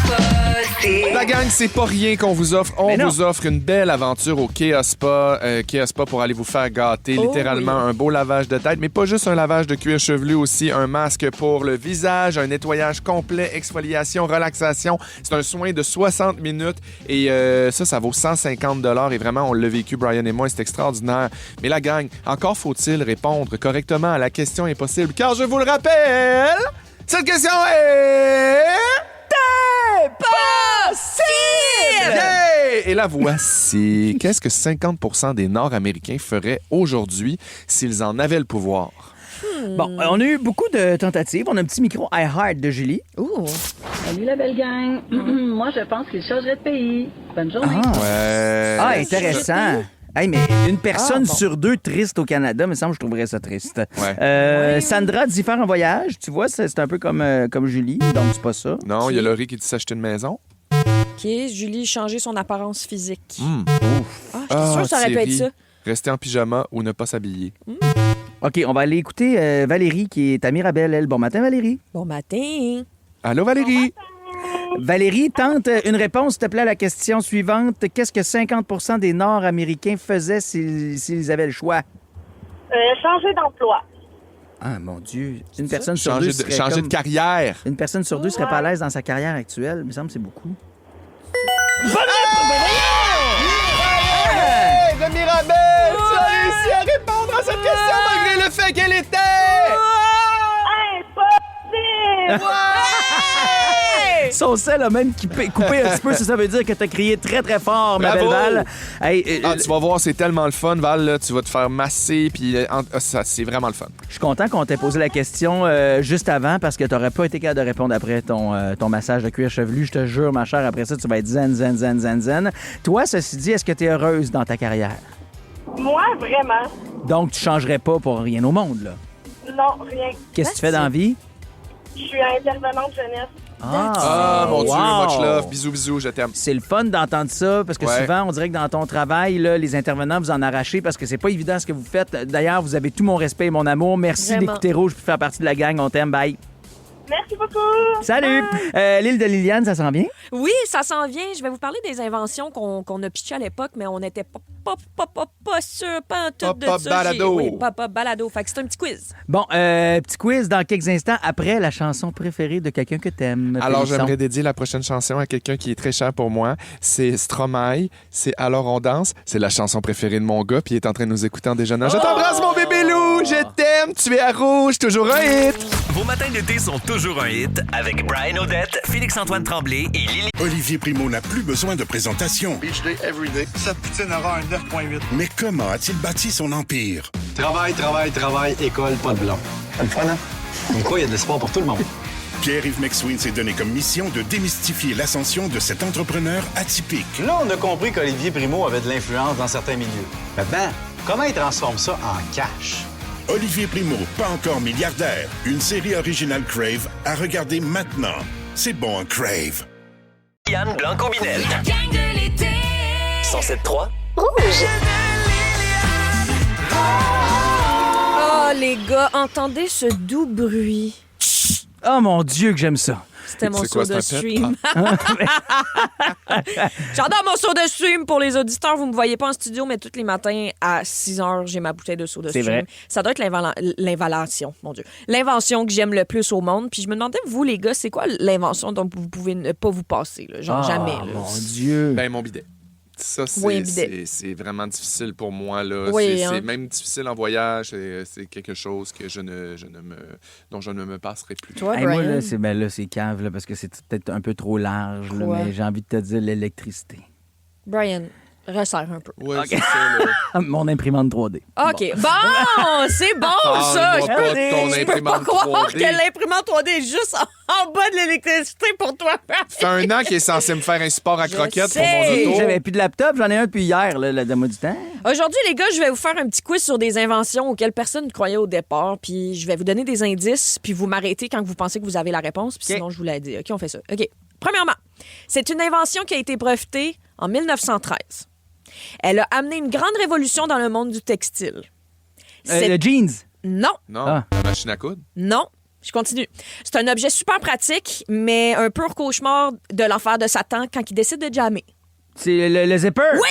imposée. La gang, c'est pas rien qu'on vous offre. On vous offre une belle aventure au Kea Spa. Kea Spa pour aller vous faire gâter. Littéralement, un beau lavage de tête, mais pas juste un lavage de cuir chevelu, aussi un masque pour le visage, un nettoyage complet, exfoliation, relaxation. C'est un soin de 60 minutes et ça vaut 150 $. Et vraiment, on l'a vécu, Brian et moi, c'est extraordinaire. Mais la gang, encore faut-il répondre correctement à la question impossible, car je vous le rappelle, cette question est... Possible! Yeah! Et la voici. Qu'est-ce que 50% des Nord-Américains feraient aujourd'hui s'ils en avaient le pouvoir? Bon, on a eu beaucoup de tentatives. On a un petit micro iHeart de Julie. Ouh! Salut la belle gang. Moi, je pense qu'il changerait de pays. Bonne journée. Ouais. Ah, intéressant. Hey, mais une personne sur deux triste au Canada, me semble, je trouverais ça triste. Ouais. Sandra dit faire un voyage. Tu vois, c'est un peu comme Julie, donc c'est pas ça. Non, il y a Laurie qui dit s'acheter une maison. OK, Julie, changer son apparence physique. J'étais sûre que ça aurait pu être ça. Rester en pyjama ou ne pas s'habiller. OK, on va aller écouter Valérie qui est à Mirabel, elle. Bon matin, Valérie. Bon matin. Allô, Valérie? Valérie, tente une réponse, s'il te plaît, à la question suivante. Qu'est-ce que 50% des Nord-Américains faisaient s'ils avaient le choix? Changer d'emploi. Ah, mon Dieu. Une personne sur deux changer de carrière. Une personne sur deux serait pas à l'aise dans sa carrière actuelle. Il me semble que c'est beaucoup. Hey, de Mirabel! Tu as réussi à répondre à cette question malgré le fait qu'elle était... Impossible! Son sel a même coupé un petit peu, ça veut dire que t'as crié très, très fort, ma belle Val. Hey, tu vas voir, c'est tellement le fun, Val. Là, tu vas te faire masser, puis c'est vraiment le fun. Je suis content qu'on t'ait posé la question juste avant parce que t'aurais pas été capable de répondre après ton massage de cuir chevelu. Je te jure, ma chère, après ça, tu vas être zen, zen, zen, zen, zen. Toi, ceci dit, est-ce que t'es heureuse dans ta carrière? Moi, vraiment. Donc, tu changerais pas pour rien au monde, là? Non, rien. Qu'est-ce que tu fais dans la vie? Je suis intervenante jeunesse. Mon Dieu, much love. Bisous, bisous, je t'aime. C'est le fun d'entendre ça parce que souvent, on dirait que dans ton travail, là, les intervenants, vous en arrachez parce que c'est pas évident ce que vous faites. D'ailleurs, vous avez tout mon respect et mon amour. Merci d'écouter Rouge pour faire partie de la gang. On t'aime. Bye. Merci beaucoup. Salut. L'île de Liliane, ça s'en vient? Oui, ça s'en vient. Je vais vous parler des inventions qu'on a pitchées à l'époque, mais on n'était pas sûr, pas en tout de ça. Balado. Oui, pas balado. Fait que c'est un petit quiz. Bon, petit quiz dans quelques instants après la chanson préférée de quelqu'un que t'aimes. Alors, Félisson. j'aimerais dédier la prochaine chanson à quelqu'un qui est très cher pour moi. C'est Stromae. C'est Alors on danse. C'est la chanson préférée de mon gars, puis il est en train de nous écouter en déjeunant. Je t'embrasse, mon bébé loup. Je t'aime. Tu es à Rouge. Toujours un hit. Vos matins d'été sont toujours un hit avec Brian Odette, Félix-Antoine Tremblay et Lily. Olivier Primo n'a plus besoin de présentation. Beach day, everyday. Cette poutine aura un 9.8. Mais comment a-t-il bâti son empire? Travail, école, pas de blanc. C'est le fun, hein? Mais quoi, il y a de l'espoir pour tout le monde. Pierre-Yves McSween s'est donné comme mission de démystifier l'ascension de cet entrepreneur atypique. Là, on a compris qu'Olivier Primo avait de l'influence dans certains milieux. Maintenant, comment il transforme ça en cash? Olivier Primo, pas encore milliardaire. Une série originale Crave à regarder maintenant. C'est bon en Crave. Yann Blanco-Binel. La gang de l'été. 107.3. Rouge. Oh, les gars, entendez ce doux bruit. Oh mon Dieu, que j'aime ça. C'était mon C'est quoi, soda c'est un pet? stream. J'adore mon soda stream. Pour les auditeurs, vous me voyez pas en studio, mais tous les matins à 6 h, j'ai ma bouteille de soda C'est stream. vrai. Ça doit être l'invalation, mon Dieu. L'invention que j'aime le plus au monde. Puis je me demandais, vous, les gars, c'est quoi l'invention dont vous pouvez ne pas vous passer? Là? Genre jamais. Là. Mon Dieu. Ben, mon bidet. Ça, c'est vraiment difficile pour moi. Là. Oui, c'est hein. même difficile en voyage. C'est quelque chose que dont je ne me passerai plus. Toi, Hey, moi, Brian? là, c'est cave, là, parce que c'est peut-être un peu trop large, là, Quoi? mais j'ai envie de te dire l'électricité. Brian, resserre un peu. Ouais, c'est ça, là. Mon imprimante 3D. OK. Bon, c'est bon, ça. Parle-moi pas de ton Je peux pas imprimante croire 3D. que l'imprimante 3D est juste en bas de l'électricité pour toi. Ça fait un an qu'il est censé me faire un support à croquettes pour sais. mon auto. J'avais plus de laptop, j'en ai un depuis hier, là, le mois du temps. Aujourd'hui, les gars, je vais vous faire un petit quiz sur des inventions auxquelles personne ne croyait au départ. Puis je vais vous donner des indices, puis vous m'arrêtez quand vous pensez que vous avez la réponse. Puis sinon, je vous l'ai dit. OK, on fait ça. OK. Premièrement, c'est une invention qui a été brevetée en 1913. Elle a amené une grande révolution dans le monde du textile. Le jeans. Non, Non, Ah. la machine à coudre. non. Je continue. C'est un objet super pratique, mais un pur cauchemar de l'enfer de Satan quand il décide de jammer. C'est le zipper. Oui!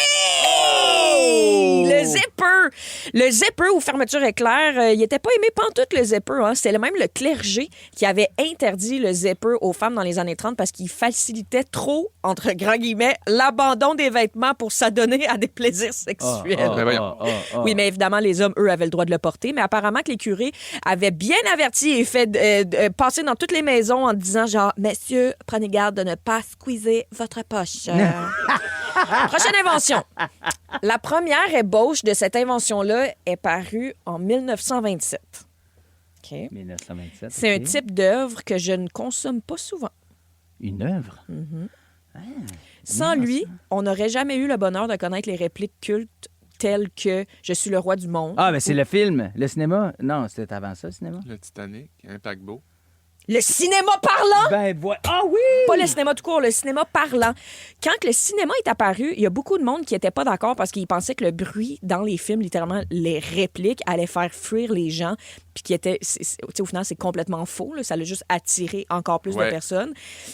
Le zipper! Le zipper aux fermetures éclair, il n'était pas aimé pantoute, le zipper. Hein. C'était même le clergé qui avait interdit le zipper aux femmes dans les années 30 parce qu'il facilitait trop, entre grands guillemets, l'abandon des vêtements pour s'adonner à des plaisirs sexuels. Oui, mais évidemment, les hommes, eux, avaient le droit de le porter. Mais apparemment que les curés avaient bien averti et fait passer dans toutes les maisons en disant genre, messieurs, prenez garde de ne pas squeezer votre poche. Prochaine invention. La première ébauche de cette invention-là est parue en 1927. OK. 1927. C'est un type d'œuvre que je ne consomme pas souvent. Une œuvre? Sans lui, on n'aurait jamais eu le bonheur de connaître les répliques cultes telles que « Je suis le roi du monde ». Ah, mais c'est le film. Le cinéma? Non, c'était avant ça, le cinéma. Le Titanic, un paquebot. Le cinéma parlant! Ah oui! Pas le cinéma tout court, le cinéma parlant. Quand le cinéma est apparu, il y a beaucoup de monde qui n'était pas d'accord parce qu'ils pensaient que le bruit dans les films, littéralement, les répliques, allait faire fuir les gens. Puis qui était... au final, c'est complètement faux. Là. Ça l'a juste attiré encore plus de personnes.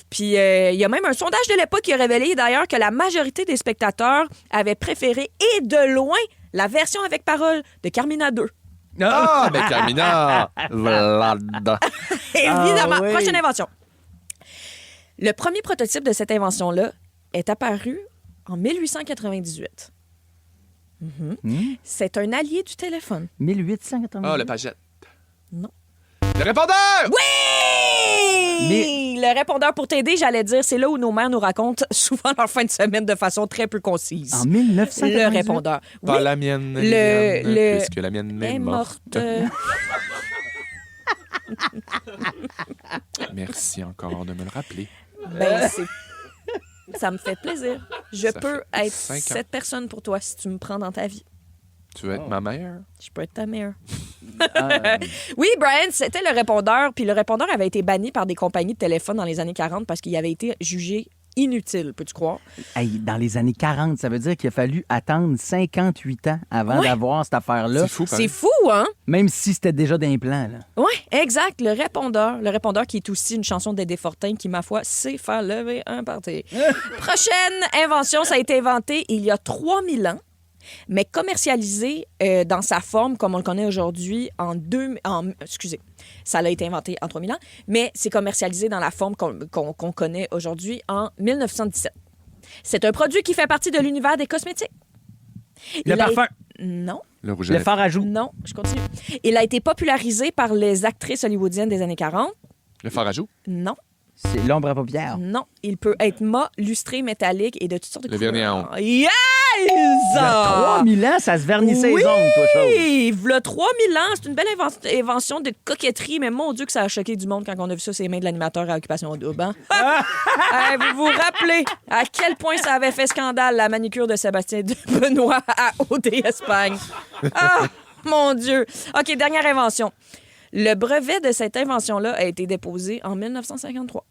Puis il y a même un sondage de l'époque qui a révélé d'ailleurs que la majorité des spectateurs avaient préféré, et de loin, la version avec parole de Carmina 2. Ah, mais Carmina! Vlad. Évidemment. Ah, oui. Prochaine invention. Le premier prototype de cette invention-là est apparu en 1898. C'est un allié du téléphone. 1898. Ah, le pagette. Non. Le répondeur! Oui! Le répondeur pour t'aider, j'allais dire, c'est là où nos mères nous racontent souvent leur fin de semaine de façon très peu concise. En 1998? Le répondeur. Pas Oui. la mienne, puisque la mienne est morte. Merci encore de me le rappeler. Ben, ça me fait plaisir. Je peux fait être 5 ans. cette personne pour toi si tu me prends dans ta vie. Tu veux être ma mère? Je peux être ta mère. Oui, Brian, c'était le répondeur. Puis le répondeur avait été banni par des compagnies de téléphone dans les années 40 parce qu'il avait été jugé inutile, peux-tu croire? Hey, dans les années 40, ça veut dire qu'il a fallu attendre 58 ans avant d'avoir cette affaire-là. C'est fou, C'est fou, hein? Même si c'était déjà d'un plan, là. Oui, exact. Le répondeur qui est aussi une chanson d'Eddie Fortin qui, ma foi, sait faire lever un party. Prochaine invention, ça a été inventé il y a 3000 ans, mais commercialisé dans sa forme comme on le connaît aujourd'hui excusez, ça a été inventé en 3000 ans, mais c'est commercialisé dans la forme qu'on connaît aujourd'hui en 1917. C'est un produit qui fait partie de l'univers des cosmétiques. Le parfum. Non. Le rouge Le fard à joues. Non, je continue. Il a été popularisé par les actrices hollywoodiennes des années 40. Le fard à joues? Non. C'est l'ombre à paupières. Non. Il peut être mat, lustré, métallique et de toutes sortes de Le couleurs. vernis à ongles. Yes! Il y a 3000 ans, ça se vernissait les ongles, toi, chose. Oui! V'là 3000 ans, c'est une belle invention de coquetterie, mais mon Dieu que ça a choqué du monde quand on a vu ça, ces mains de l'animateur à Occupation Double. Hein? Vous vous rappelez à quel point ça avait fait scandale, la manicure de Sébastien Benoît à OD Espagne. Ah, mon Dieu! OK, dernière invention. Le brevet de cette invention-là a été déposé en 1953.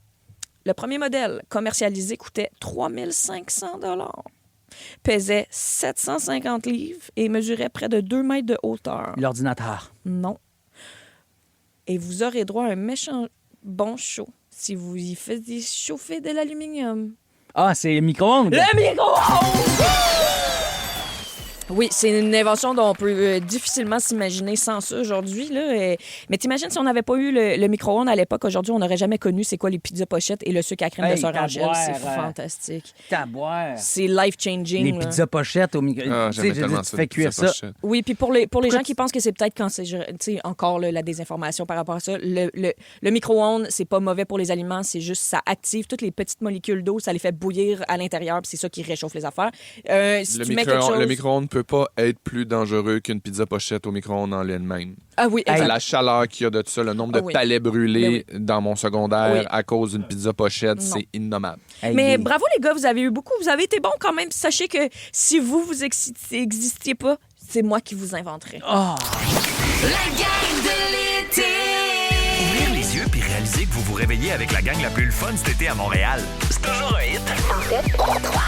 Le premier modèle commercialisé coûtait 3500 $, pesait 750 livres et mesurait près de 2 mètres de hauteur. L'ordinateur. Non. Et vous aurez droit à un méchant bon chaud si vous y faisiez chauffer de l'aluminium. Ah, c'est le micro-ondes. Le micro-ondes! Oui, c'est une invention dont on peut difficilement s'imaginer sans ça aujourd'hui. Là. Mais t'imagines si on n'avait pas eu le micro-ondes à l'époque, aujourd'hui, on n'aurait jamais connu c'est quoi les pizzas pochettes et le sucre à crème de Sœur Angèle. C'est fantastique. Taboire. C'est life-changing. Les là. pizzas pochettes au micro. Ah, tu sais, j'aimais tellement tu ça, fais les cuire pizzas ça. pochettes. Oui, puis pour les gens qui pensent que c'est peut-être quand c'est encore là, la désinformation par rapport à ça, le micro-ondes, c'est pas mauvais pour les aliments, c'est juste ça active toutes les petites molécules d'eau, ça les fait bouillir à l'intérieur, puis c'est ça qui réchauffe les affaires. Si tu mets quelque chose... Le micro-ondes ne peut pas être plus dangereux qu'une pizza pochette au micro-ondes en elle-même. Ah oui, exact. La chaleur qu'il y a de ça, le nombre de palais brûlés dans mon secondaire à cause d'une pizza pochette, c'est innommable. Mais bravo les gars, vous avez été bons quand même. Sachez que si vous existiez pas, c'est moi qui vous inventerai. La gang de l'été. Ouvrir les yeux puis réaliser que vous vous réveillez avec la gang la plus fun cet été à Montréal. C'est toujours un hit. En fait, 3.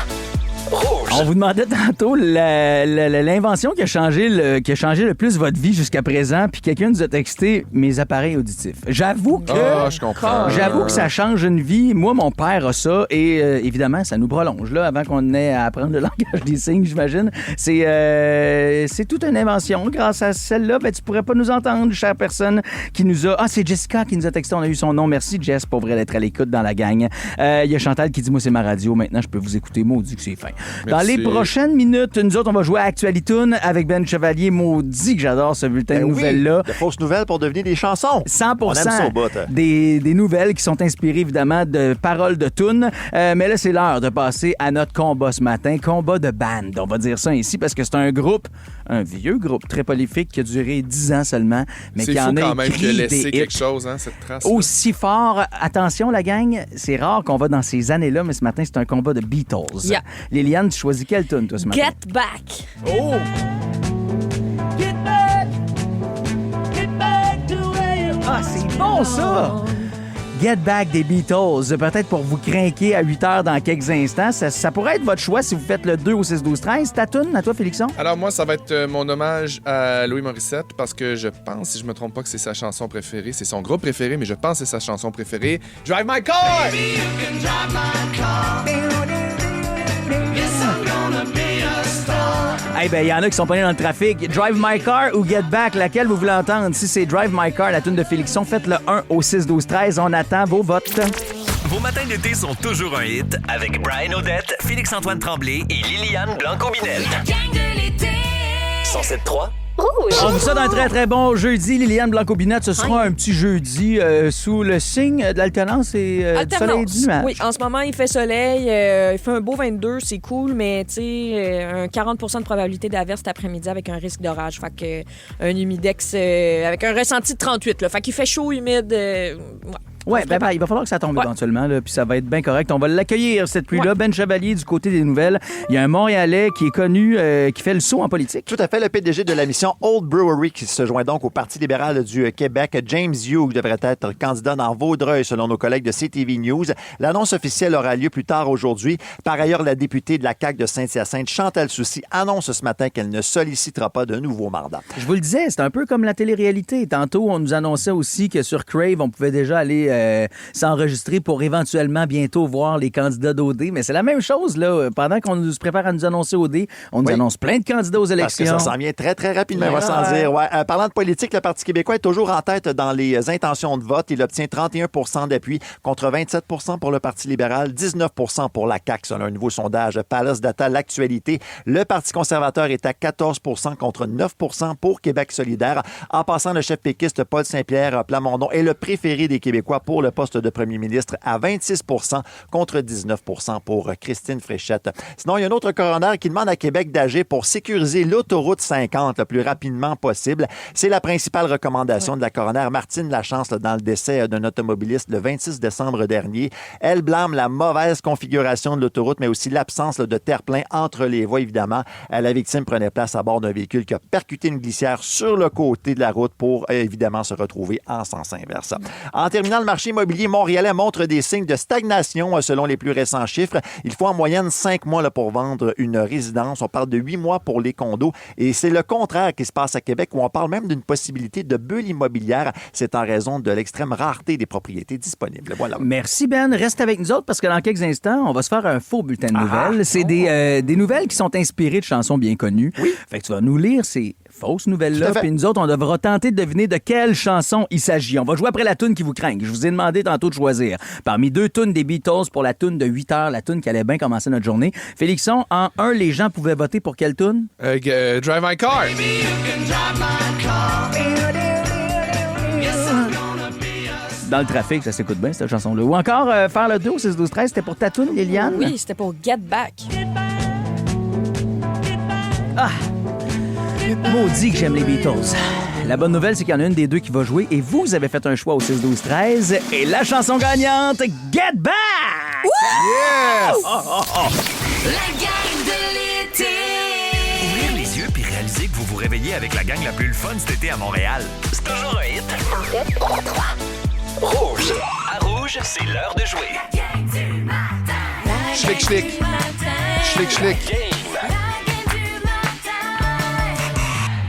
On vous demandait tantôt l'invention qui a changé le plus votre vie jusqu'à présent, puis quelqu'un nous a texté mes appareils auditifs. J'avoue que je comprends. J'avoue que ça change une vie. Moi, mon père a ça et évidemment, ça nous prolonge là avant qu'on ait à apprendre le langage des signes, j'imagine. C'est toute une invention. Grâce à celle-là, tu pourrais pas nous entendre, chère personne qui nous a... Ah, c'est Jessica qui nous a texté. On a eu son nom. Merci, Jess, pour vrai d'être à l'écoute dans la gang. Il y a Chantal qui dit, moi, c'est ma radio. Maintenant, je peux vous écouter. Maudit que c'est fin. Dans les prochaines minutes, nous autres, on va jouer à Actualitoon avec Ben Chevalier. Maudit que j'adore ce bulletin de nouvelles-là. De fausses nouvelles pour devenir des chansons. 100% on aime ça au bout. Des nouvelles qui sont inspirées, évidemment, de paroles de tunes. Mais là, c'est l'heure de passer à notre combat ce matin. Combat de band, on va dire ça ici, parce que c'est un vieux groupe très prolifique qui a duré 10 ans seulement, mais qui en a quand même qu'il a laissé quelque chose, hein, cette trace. Aussi fort. Attention, la gang, c'est rare qu'on va dans ces années-là, mais ce matin, c'est un combat de Beatles. Yeah. Liliane, tu choisis quelle tune, toi, ce matin? Get Back. Oh! Get back. Get back to where you Ah, c'est bon, ça! Get Back des Beatles, peut-être pour vous craquer à 8 heures dans quelques instants. Ça pourrait être votre choix si vous faites le 2 au 6-12-13. Ta toune, à toi, Félixon? Alors moi, ça va être mon hommage à Louis Morissette parce que je pense, si je me trompe pas, que c'est sa chanson préférée. C'est son groupe préféré, mais je pense que c'est sa chanson préférée. Drive My Car! Baby, you can drive my car. Yes, I'm gonna be a star. Eh bien, il y en a qui sont prenés dans le trafic. Drive My Car ou Get Back, laquelle vous voulez entendre? Si c'est Drive My Car, la tune de Félixon, faites le 1 au 6-12-13. On attend vos votes. Vos matins d'été sont toujours un hit avec Brian Odette, Félix-Antoine Tremblay et Liliane Blanco-Binel. La gang de l'été. 107.3 On dit ça d'un très, très bon jeudi. Liliane Blanco-Binette, ce sera un petit jeudi sous le signe de l'alternance et du soleil et du nuage. Oui, en ce moment, il fait soleil. Il fait un beau 22, c'est cool, mais tu sais, un 40 de probabilité d'averse cet après-midi avec un risque d'orage. Fait que un humidex avec un ressenti de 38. Là. Fait qu'il fait chaud, humide. Ouais, ben, il va falloir que ça tombe éventuellement, là, puis ça va être bien correct. On va l'accueillir, cette pluie-là. Ben Chevalier, du côté des nouvelles. Il y a un Montréalais qui est connu, qui fait le saut en politique. Tout à fait, le PDG de la mission Old Brewery qui se joint donc au Parti libéral du Québec. James Hughes devrait être candidat dans Vaudreuil, selon nos collègues de CTV News. L'annonce officielle aura lieu plus tard aujourd'hui. Par ailleurs, la députée de la CAQ de Saint-Hyacinthe, Chantal Soucy, annonce ce matin qu'elle ne sollicitera pas de nouveau mandat. Je vous le disais, c'est un peu comme la télé-réalité. Tantôt, on nous annonçait aussi que sur Crave, on pouvait déjà aller s'enregistrer pour éventuellement bientôt voir les candidats d'OD. Mais c'est la même chose, là. Pendant qu'on se prépare à nous annoncer OD, on nous annonce plein de candidats aux élections. Parce que ça s'en vient très, très rapidement, on va s'en dire. Ouais. Parlant de politique, le Parti québécois est toujours en tête dans les intentions de vote. Il obtient 31 d'appui contre 27 pour le Parti libéral, 19 pour la CAQ, selon un nouveau sondage Palace Data, l'actualité. Le Parti conservateur est à 14 contre 9 pour Québec solidaire. En passant, le chef péquiste Paul Saint-Pierre Plamondon est le préféré des Québécois pour le poste de premier ministre à 26 contre 19 pour Christine Fréchette. Sinon, il y a un autre coroner qui demande à Québec d'agir pour sécuriser l'autoroute 50 le plus rapidement possible. C'est la principale recommandation de la coroner Martine Lachance dans le décès d'un automobiliste le 26 décembre dernier. Elle blâme la mauvaise configuration de l'autoroute, mais aussi l'absence de terre-plein entre les voies, évidemment. La victime prenait place à bord d'un véhicule qui a percuté une glissière sur le côté de la route pour, évidemment, se retrouver en sens inverse. En terminant, le marché immobilier montréalais montre des signes de stagnation selon les plus récents chiffres. Il faut en moyenne 5 mois là, pour vendre une résidence. On parle de 8 mois pour les condos. Et c'est le contraire qui se passe à Québec où on parle même d'une possibilité de bulle immobilière. C'est en raison de l'extrême rareté des propriétés disponibles. Voilà. Merci Ben. Reste avec nous autres parce que dans quelques instants, on va se faire un faux bulletin de nouvelles. C'est des nouvelles qui sont inspirées de chansons bien connues. Oui. Fait que tu vas nous lire ces fausses nouvelles-là. Puis nous autres, on devra tenter de deviner de quelle chanson il s'agit. On va jouer après la toune qui vous craint. Je vous ai demandé tantôt de choisir. Parmi 2 tounes des Beatles pour la toune de 8 heures, la toune qui allait bien commencer notre journée. Félixon, en 1, les gens pouvaient voter pour quelle toune? Drive My Car. Dans le trafic, ça s'écoute bien, cette chanson-là. Ou encore, faire le 2 au 6-12-13, c'était pour ta toune, Liliane? Oui, c'était pour Get Back. Ah! Maudit que j'aime les Beatles. La bonne nouvelle, c'est qu'il y en a une des deux qui va jouer et vous avez fait un choix au 6-12-13 et la chanson gagnante, Get Back! Yes! La gang de l'été. Ouvrir les yeux puis réaliser que vous vous réveillez avec la gang la plus fun cet été à Montréal. C'est toujours un hit. 107.3 Rouge. À Rouge, c'est l'heure de jouer. Schlick, schlick. Schlick, schlick.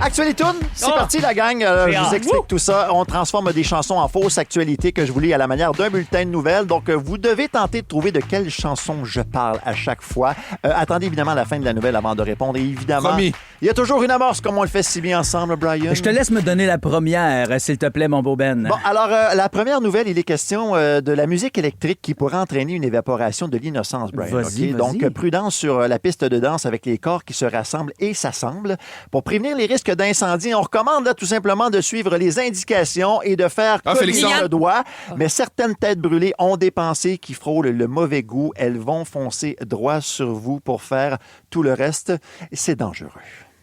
Actualité, c'est parti la gang. Je vous explique tout ça. On transforme des chansons en fausses actualités que je vous lis à la manière d'un bulletin de nouvelles. Donc, vous devez tenter de trouver de quelle chanson je parle à chaque fois. Attendez évidemment la fin de la nouvelle avant de répondre. Et évidemment, Promis. Il y a toujours une amorce comme on le fait si bien ensemble, Brian. Je te laisse me donner la première, s'il te plaît, mon beau Ben. Bon, alors, la première nouvelle, il est question de la musique électrique qui pourrait entraîner une évaporation de l'innocence, Brian. Vas-y. Donc, prudence sur la piste de danse avec les corps qui se rassemblent et s'assemblent. Pour prévenir les risques d'incendie, on recommande là, tout simplement de suivre les indications et de faire comme Félixon. le doigt. Mais certaines têtes brûlées ont des pensées qui frôlent le mauvais goût. Elles vont foncer droit sur vous pour faire tout le reste. C'est dangereux.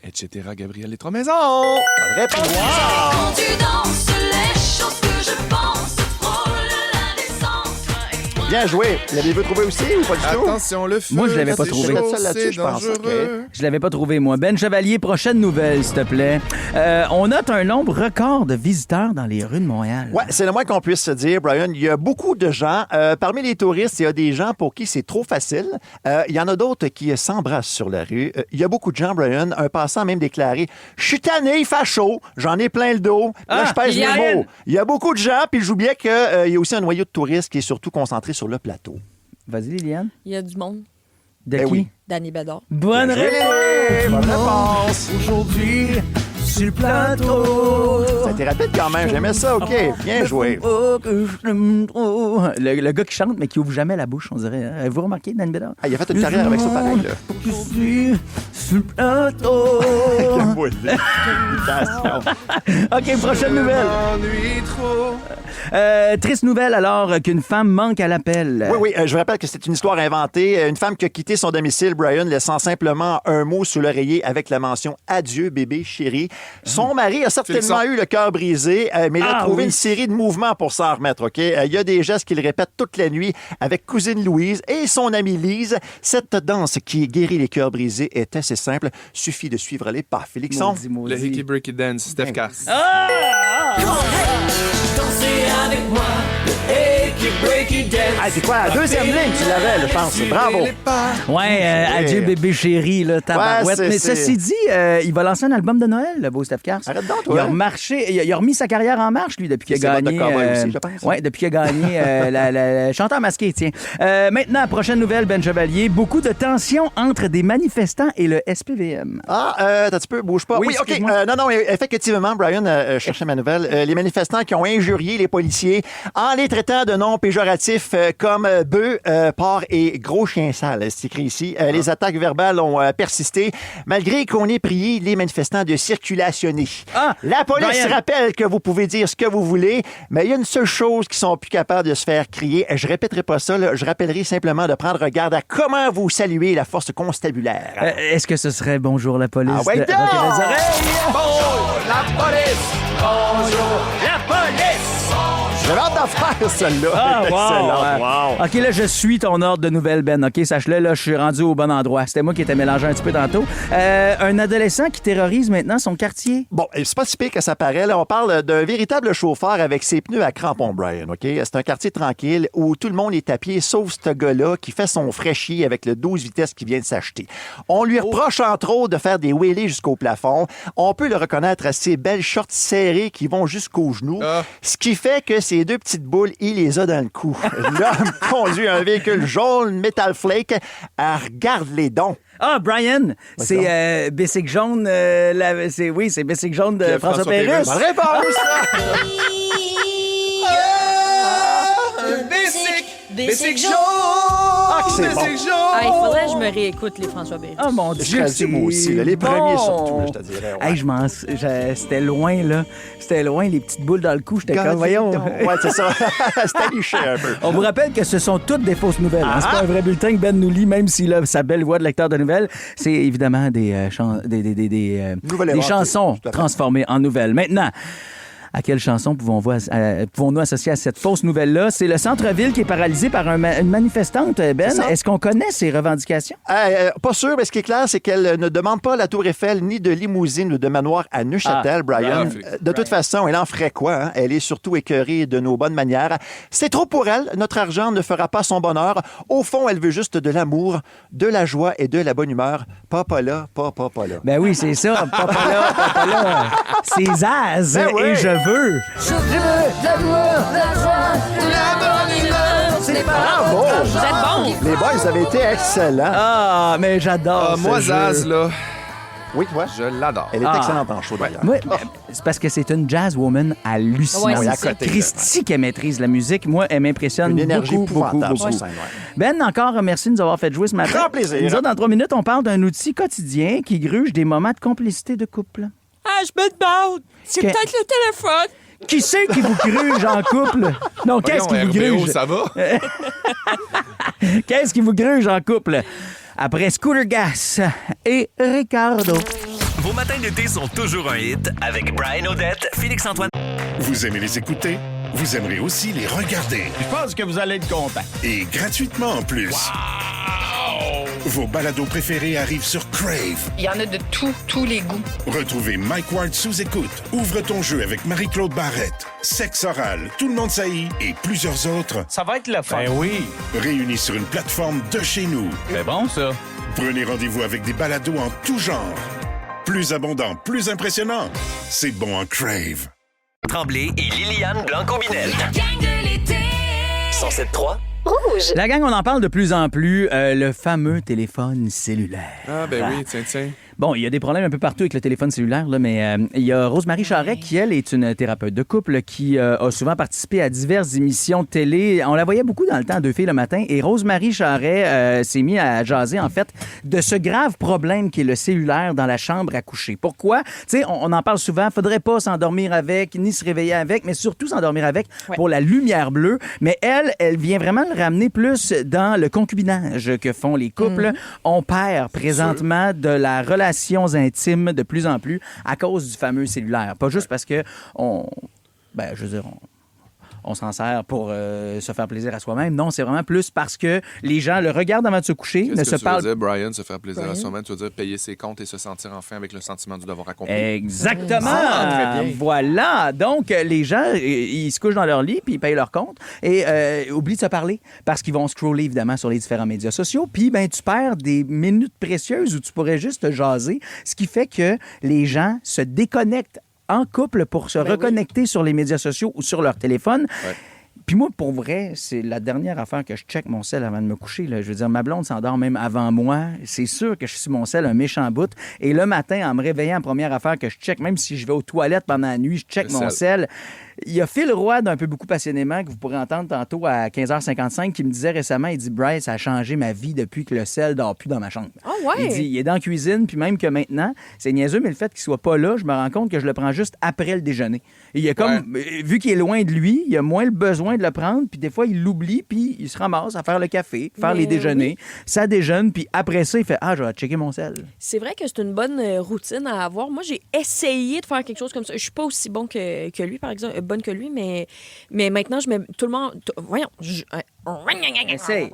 Etc. Gabriel Les Trois Maisons. Bonne réponse. Quand tu danses, les choses que je pense frôlent l'indécence. Bien joué. L'avez-vous trouvé aussi ou pas du tout? Attention, le feu. Moi, je l'avais pas c'est trouvé. chaud, Peut-être ça là-dessus, c'est je pense. dangereux. Je l'avais pas trouvé, moi. Ben Chevalier, prochaine nouvelle, s'il te plaît. On note un nombre record de visiteurs dans les rues de Montréal. Ouais, c'est le moins qu'on puisse se dire, Brian. Il y a beaucoup de gens. Parmi les touristes, il y a des gens pour qui c'est trop facile. Il y en a d'autres qui s'embrassent sur la rue. Il y a beaucoup de gens, Brian. Un passant a même déclaré « Je suis tanné, il fait chaud. J'en ai plein le dos. Là, je pèse mes mots. » Il y a beaucoup de gens, puis j'oubliais qu'il y a aussi un noyau de touristes qui est surtout concentré sur le plateau. Vas-y, Liliane. Il y a du monde. De Ben qui? oui. Danny Bédard. Bonne Bien joué. réponse! Bonne réponse. Aujourd'hui, sur le plateau. Ça a été rapide quand même. J'aimais ça. OK, bien joué. Le gars qui chante, mais qui ouvre jamais la bouche, on dirait. Hein? Avez-vous remarqué, Dan Bédard? Ah, il a fait une carrière avec ça pareil, là. Je suis sur le plateau. OK, prochaine nouvelle. M'ennuie trop. Triste nouvelle, alors, qu'une femme manque à l'appel. Oui, je vous rappelle que c'est une histoire inventée. Une femme qui a quitté son domicile, Brian, laissant simplement un mot sous l'oreiller avec la mention « Adieu, bébé chéri ». Son mari a certainement eu le cœur brisé, mais il a trouvé une série de mouvements pour s'en remettre, OK? Il y a des gestes qu'il répète toute la nuit avec cousine Louise et son amie Lise. Cette danse qui guérit les cœurs brisés est assez simple. Suffit de suivre les pas. Félixon? Le Hickey Breaky Dance, Steph Cars. Avec moi, Ah, c'est quoi? La deuxième ligne, tu l'avais, là, je pense. Bravo. Ouais, adieu bébé chéri, là, tabarouette. Ouais, mais c'est- ceci dit, il va lancer un album de Noël, le beau Steph Cars. Arrête donc, Il toi. a remarché, il a remis sa carrière en marche, lui, depuis qu'il a C'est gagné. votre cowboy aussi, je pense. Ouais, depuis qu'il a gagné le chanteur masqué, tiens. Maintenant, prochaine nouvelle, Ben Chevalier. Beaucoup de tensions entre des manifestants et le SPVM. T'as un petit peu, bouge pas. Oui, OK. excuse-moi. Non, effectivement, Brian cherchait ma nouvelle. Les manifestants qui ont injurié les policiers en les traitant de noms péjoratifs comme bœuf, porc et gros chien sale, c'est écrit ici. Les attaques verbales ont persisté, malgré qu'on ait prié les manifestants de circulationner. La police Brian. rappelle que vous pouvez dire ce que vous voulez, mais il y a une seule chose qu'ils sont plus capables de se faire crier. Je répéterai pas ça, là. Je rappellerai simplement de prendre garde à comment vous saluez la force constabulaire. Est-ce que ce serait bonjour la police? Ah ouais, de donc! Rock et les oreilles? bonjour la police, bonjour la police. J'avais hâte d'en faire, celle-là. Ah, wow. Excellent, wow. OK, là, je suis ton ordre de nouvelles, Ben. OK, sache-le, là, je suis rendu au bon endroit. C'était moi qui étais mélangé un petit peu tantôt. Un adolescent qui terrorise maintenant son quartier. Bon, c'est pas si pire que ça paraît. Là, on parle d'un véritable chauffeur avec ses pneus à crampons, Brian. OK? C'est un quartier tranquille où tout le monde est à pied, sauf ce gars-là qui fait son fraîchier avec le 12 vitesses qu'il vient de s'acheter. On lui reproche, entre autres, de faire des wheelies jusqu'au plafond. On peut le reconnaître à ses belles shorts serrées qui vont jusqu'aux genoux. Ce qui fait que ces deux petites boules, il les a dans le cou. L'homme conduit un véhicule jaune Metal Flake. Regarde les dons. Ah, Brian, c'est Bessic Jaune. C'est Bessic Jaune de François Pérusse. Bonne réponse! Basic jaune. Ah, que c'est bon. Ah, il faudrait que je me réécoute les François Pérusse. Oh mon Je Dieu, serais c'est dû, moi aussi, là. Les bon. premiers surtout, là, je te dirais. Ouais. Hey, c'était loin, là. C'était loin, les petites boules dans le cou. J'étais comme, voyons. Ouais, c'est ça. C'était liché un peu. On vous rappelle que ce sont toutes des fausses nouvelles. Hein. C'est pas un vrai bulletin que Ben nous lit, même s'il a sa belle voix de lecteur de nouvelles. C'est évidemment des Nouvelles chansons tout à fait. transformées en nouvelles. Maintenant, À quelle chanson pouvons-nous associer à cette fausse nouvelle-là? C'est le centre-ville qui est paralysé par une manifestante, Ben. Est-ce qu'on connaît ses revendications? Pas sûr, mais ce qui est clair, c'est qu'elle ne demande pas la Tour Eiffel, ni de limousine ou de manoir à Neuchâtel, Brian. De toute façon, elle en ferait quoi? Hein? Elle est surtout écœurée de nos bonnes manières. C'est trop pour elle. Notre argent ne fera pas son bonheur. Au fond, elle veut juste de l'amour, de la joie et de la bonne humeur. Pas là. Ben oui, c'est ça. Pas là. C'est Zaz Ben oui. et je veux. Je veux l'amour, la joie, la bonne humeur. C'est pas Bravo! Vous êtes bons. Les boys, vous avez été excellents. Ah, mais j'adore Moi, ce Zaz, jeu. là, Oui, toi? je l'adore. Elle est Ah. excellente en show, d'ailleurs. Moi, c'est parce que c'est une jazz woman hallucinante. Ouais, c'est ça. Christy qui maîtrise la musique. Moi, elle m'impressionne Une énergie beaucoup. épouvantable sur scène, ouais. Ben, encore merci de nous avoir fait jouer ce matin. Grand plaisir. Nous autres, dans 3 minutes, on parle d'un outil quotidien qui gruge des moments de complicité de couple. Ah, je me demande. C'est Que- peut-être le téléphone. Qui c'est qui vous gruge en couple? Non, qu'est-ce qui vous RBO, gruge? ça va? Qu'est-ce qui vous gruge en couple? Après Scooter Gas et Ricardo. Vos matins d'été sont toujours un hit avec Brian Odette, Félix-Antoine. Vous aimez les écouter? Vous aimerez aussi les regarder. Je pense que vous allez être content. Et gratuitement en plus. Vos balados préférés arrivent sur Crave. Il y en a de tous les goûts. Retrouvez Mike Ward sous écoute. Ouvre ton jeu avec Marie-Claude Barrette. Sexe oral, Tout le monde saillit et plusieurs autres. Ça va être le fun. Ben oui. Réunis sur une plateforme de chez nous. C'est bon, ça. Prenez rendez-vous avec des balados en tout genre. Plus abondant, plus impressionnant. C'est bon en Crave. Tremblay et Liliane Blanco-Binel. La gang de l'été. 107.3. Rouge. La gang, on en parle de plus en plus. Le fameux téléphone cellulaire. Ah, ben oui, tiens. Bon, il y a des problèmes un peu partout avec le téléphone cellulaire, là, mais il y a Rose-Marie Charret qui, elle, est une thérapeute de couple qui a souvent participé à diverses émissions de télé. On la voyait beaucoup dans le temps à Deux filles le matin. Et Rose-Marie Charret s'est mise à jaser, en fait, de ce grave problème qui est le cellulaire dans la chambre à coucher. Pourquoi? Tu sais, on en parle souvent. Faudrait pas s'endormir avec, ni se réveiller avec, mais surtout s'endormir avec pour la lumière bleue. Mais elle vient vraiment le ramener plus dans le concubinage que font les couples. On perd présentement de la relation intimes de plus en plus à cause du fameux cellulaire. Pas juste parce que on s'en sert pour se faire plaisir à soi-même. Non, c'est vraiment plus parce que les gens le regardent avant de se coucher, Qu'est-ce ne que se tu parlent veux dire, Brian, se faire plaisir à soi-même? Tu veux dire payer ses comptes et se sentir enfin avec le sentiment du devoir accompli? Exactement. Ah, très bien. Voilà. Donc, les gens, ils se couchent dans leur lit, puis ils payent leur compte et oublient de se parler parce qu'ils vont scroller, évidemment, sur les différents médias sociaux. Puis, ben, tu perds des minutes précieuses où tu pourrais juste te jaser, ce qui fait que les gens se déconnectent en couple pour se reconnecter sur les médias sociaux ou sur leur téléphone. Ouais. Puis moi, pour vrai, c'est la dernière affaire que je check mon sel avant de me coucher. Là. Je veux dire, ma blonde s'endort même avant moi. C'est sûr que je suis sur mon sel un méchant bout. Et le matin, en me réveillant, première affaire que je check, même si je vais aux toilettes pendant la nuit, je check mon sel. Il y a Phil Roy d'un peu beaucoup passionnément que vous pourrez entendre tantôt à 15h55 qui me disait récemment, il dit « Bryce, ça a changé ma vie depuis que le sel dort plus dans ma chambre. Oh ouais. Il dit, il est dans la cuisine, puis même que maintenant, c'est niaiseux, mais le fait qu'il soit pas là, je me rends compte que je le prends juste après le déjeuner. Et il y a comme, vu qu'il est loin de lui, il a moins le besoin de le prendre, puis des fois, il l'oublie, puis il se ramasse à faire le café, faire les déjeuners. Ça déjeune, puis après ça, il fait « Ah, je vais checker mon sel. » C'est vrai que c'est une bonne routine à avoir. Moi, j'ai essayé de faire quelque chose comme ça. Je suis pas aussi bon que lui, par exemple, bonne que lui, mais maintenant, je mets tout le monde... Voyons. Essaye.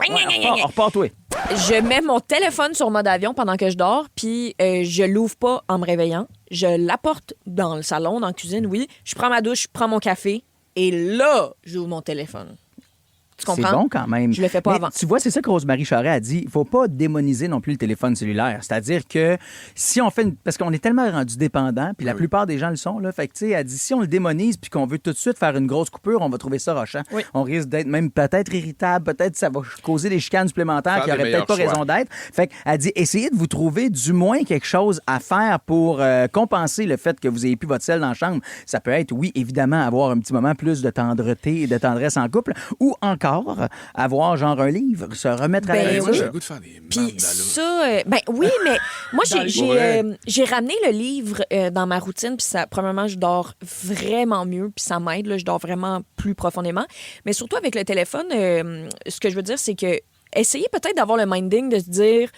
Repars-toi. Je mets mon téléphone sur mode avion pendant que je dors, puis je l'ouvre pas en me réveillant. Je l'apporte dans le salon, dans la cuisine, oui. Je prends ma douche, je prends mon café, et là, j'ouvre mon téléphone. Tu comprends? C'est bon quand même. Je le fais pas Mais avant. Tu vois, c'est ça que Rose-Marie Charret a dit. Il faut pas démoniser non plus le téléphone cellulaire. C'est-à-dire que si on fait... Parce qu'on est tellement rendu dépendant, puis la plupart des gens le sont, là. Fait que, tu sais, elle dit, si on le démonise puis qu'on veut tout de suite faire une grosse coupure, on va trouver ça rochant. Oui. On risque d'être même peut-être irritable, peut-être ça va causer des chicanes supplémentaires Faire qui des n'auraient peut-être pas meilleurs raison d'être. Fait qu'elle dit, essayez de vous trouver du moins quelque chose à faire pour compenser le fait que vous ayez plus votre sel dans la chambre. Ça peut être, oui, évidemment, avoir un petit moment plus de tendreté et de tendresse en couple, ou encore avoir genre un livre, se remettre à la lecture. Moi, j'ai le goût de faire des Puis ça, ben oui, mais moi, j'ai ramené le livre dans ma routine, puis ça, premièrement, je dors vraiment mieux, puis ça m'aide, là, je dors vraiment plus profondément. Mais surtout avec le téléphone, ce que je veux dire, c'est que essayez peut-être d'avoir le minding de se dire,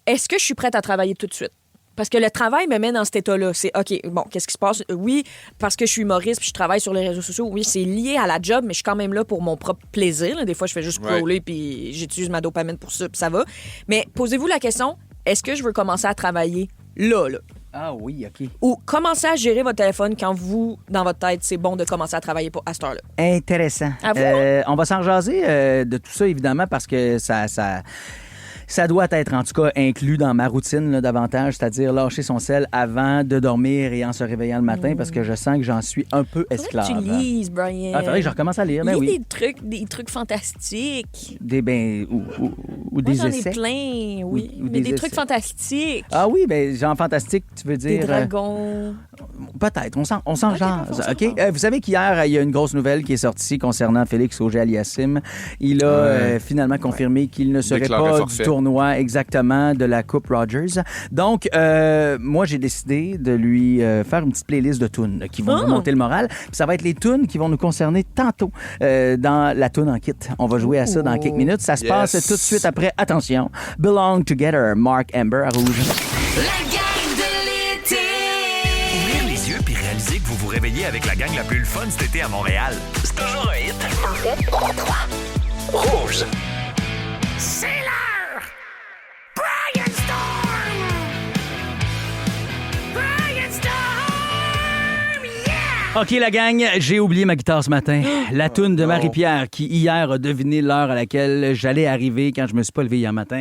est-ce que je suis prête à travailler tout de suite? Parce que le travail me met dans cet état-là. C'est, OK, bon, qu'est-ce qui se passe? Oui, parce que je suis humoriste puis je travaille sur les réseaux sociaux. Oui, c'est lié à la job, mais je suis quand même là pour mon propre plaisir. Là. Des fois, je fais juste scroller puis j'utilise ma dopamine pour ça, puis ça va. Mais posez-vous la question, est-ce que je veux commencer à travailler là? Ah oui, OK. Ou commencer à gérer votre téléphone quand vous, dans votre tête, c'est bon de commencer à travailler à cette heure-là. Intéressant. À vous, hein? On va s'en jaser de tout ça, évidemment, parce que ça doit être, en tout cas, inclus dans ma routine là, davantage, c'est-à-dire lâcher son sel avant de dormir et en se réveillant le matin, parce que je sens que j'en suis un peu esclave. Faudrait que tu lises, Brian. Ah, faudrait que je recommence à lire, ben Il y a oui. des trucs fantastiques. Ou des Moi, j'en essais. ai plein, oui. Ou mais des des trucs essais. fantastiques. Ah oui, ben genre fantastique, tu veux dire... Des dragons. Peut-être, on s'en jase. OK? Vous savez qu'hier, il y a une grosse nouvelle qui est sortie concernant Félix Auger-Aliassime. Il a finalement confirmé qu'il ne serait Déclaré pas forfait. du tournoi exactement de la Coupe Rogers. Donc, moi, j'ai décidé de lui faire une petite playlist de tunes qui vont nous monter le moral. Puis ça va être les tunes qui vont nous concerner tantôt dans la tune en kit. On va jouer à ça dans quelques minutes. Ça se passe tout de suite après. Attention. Belong Together, Mark Amber à Rouge. La gang de l'été. Ouvrir les yeux puis réaliser que vous vous réveillez avec la gang la plus le fun cet été à Montréal. C'est toujours un hit. En fait, 3. Rouge. C'est l'heure. Brian Storm. Brian Storm. Yeah. OK, la gang, j'ai oublié ma guitare ce matin. La toune de Marie-Pierre, qui hier a deviné l'heure à laquelle j'allais arriver quand je me suis pas levé hier matin,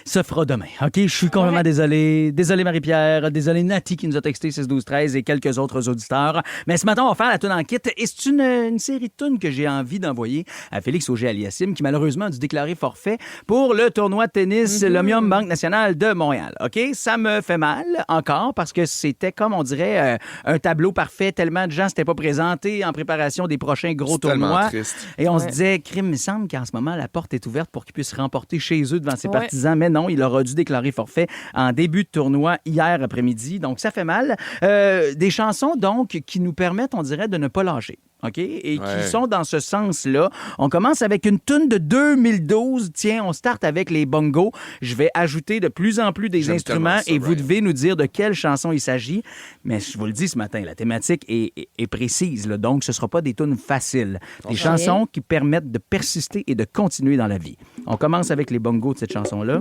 se fera demain. OK, je suis complètement désolé. Désolé Marie-Pierre, désolé Nati qui nous a texté 6-12-13 et quelques autres auditeurs. Mais ce matin, on va faire la toune en kit et c'est une série de tounes que j'ai envie d'envoyer à Félix Auger-Aliassime qui malheureusement a dû déclarer forfait pour le tournoi de tennis l'Omnium Banque Nationale de Montréal. OK, ça me fait mal encore parce que c'était comme on dirait un tableau parfait, tellement de gens s'étaient pas présentés en préparation des prochains gros C'est tellement tournois. triste. Et on se disait, crime, il me semble qu'en ce moment, la porte est ouverte pour qu'il puisse remporter chez eux devant ses partisans. Mais non, il aura dû déclarer forfait en début de tournoi hier après-midi. Donc, ça fait mal. Des chansons, donc, qui nous permettent, on dirait, de ne pas lâcher. OK? Et qui sont dans ce sens-là. On commence avec une toune de 2012. Tiens, on start avec les bongos. Je vais ajouter de plus en plus des instruments ça, et vous Brian. devez nous dire de quelle chanson il s'agit. Mais je vous le dis ce matin, la thématique est précise. Là, donc, ce ne sera pas des tunes faciles. Des chansons qui permettent de persister et de continuer dans la vie. On commence avec les bongos de cette chanson-là.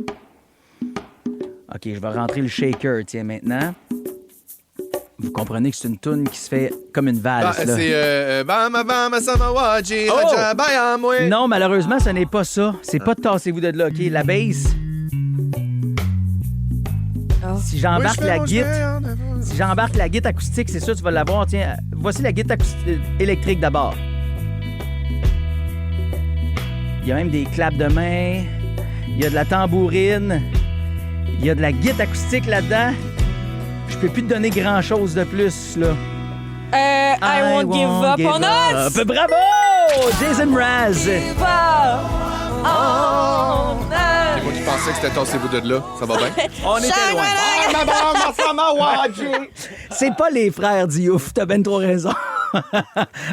OK, je vais rentrer le shaker, tiens, maintenant. Vous comprenez que c'est une toune qui se fait comme une valse. là. C'est Bama Bama Samawaji Raja Bayamwe. Non, malheureusement, ce n'est pas ça. C'est pas de tassez-vous de là, OK? La bass. Si j'embarque la guitare, si j'embarque la guitare acoustique, c'est sûr tu vas l'avoir. Tiens, voici la guitare électrique d'abord. Il y a même des claps de main. Il y a de la tambourine. Il y a de la guitare acoustique là-dedans. Je peux plus te donner grand-chose de plus, là. I won't give up on us! Bravo! Jason Mraz! C'est moi qui pensais que c'était tassez-vous de là. Ça va bien? On était loin. C'est pas les frères Diouf, t'as ben trop raison.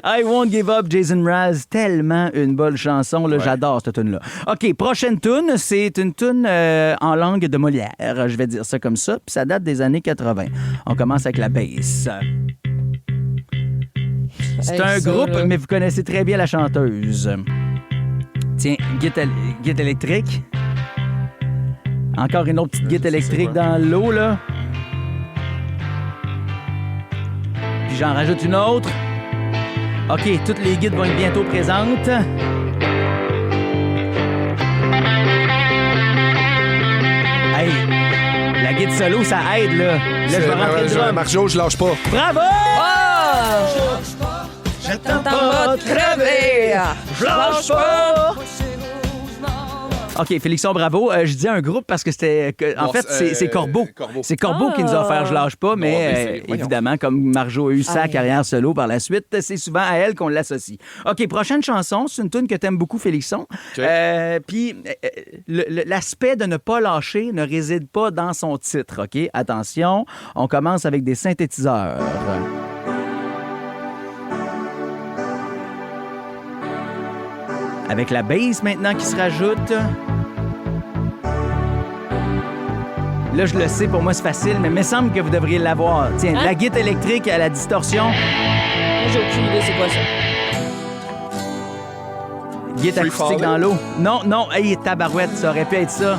I Won't Give Up, Jason Mraz, tellement une bonne chanson, là, j'adore cette tune là. OK, prochaine tune, c'est une tune en langue de Molière, je vais dire ça comme ça, puis ça date des années 80. On commence avec la bass. C'est un groupe, mais vous connaissez très bien la chanteuse. Tiens, guitare électrique. Encore une autre petite guitare électrique dans l'eau, là. Puis j'en rajoute une autre. OK, toutes les guides vont être bientôt présentes. Hey, la guide solo, ça aide, là. Là, je vais rentrer le drum. Marjo, je lâche pas. Bravo! Je t'entends pas crever! Je lâche pas! OK, Félixon, bravo. Je dis un groupe parce que c'était... En fait, c'est Corbeau. C'est Corbeau qui nous a offert « Je lâche pas », mais évidemment, comme Marjo a eu sa carrière solo par la suite, c'est souvent à elle qu'on l'associe. OK, prochaine chanson, c'est une tune que t'aimes beaucoup, Félixon. Puis l'aspect de ne pas lâcher ne réside pas dans son titre, OK? Attention, on commence avec des synthétiseurs. Avec la bass maintenant qui se rajoute. Là, je le sais, pour moi, c'est facile, mais il me semble que vous devriez l'avoir. Tiens, Hein? la guitare électrique à la distorsion. Moi, j'ai aucune idée c'est quoi ça. Guitare Free acoustique falling? dans l'eau. Non, hey, tabarouette, ça aurait pu être ça.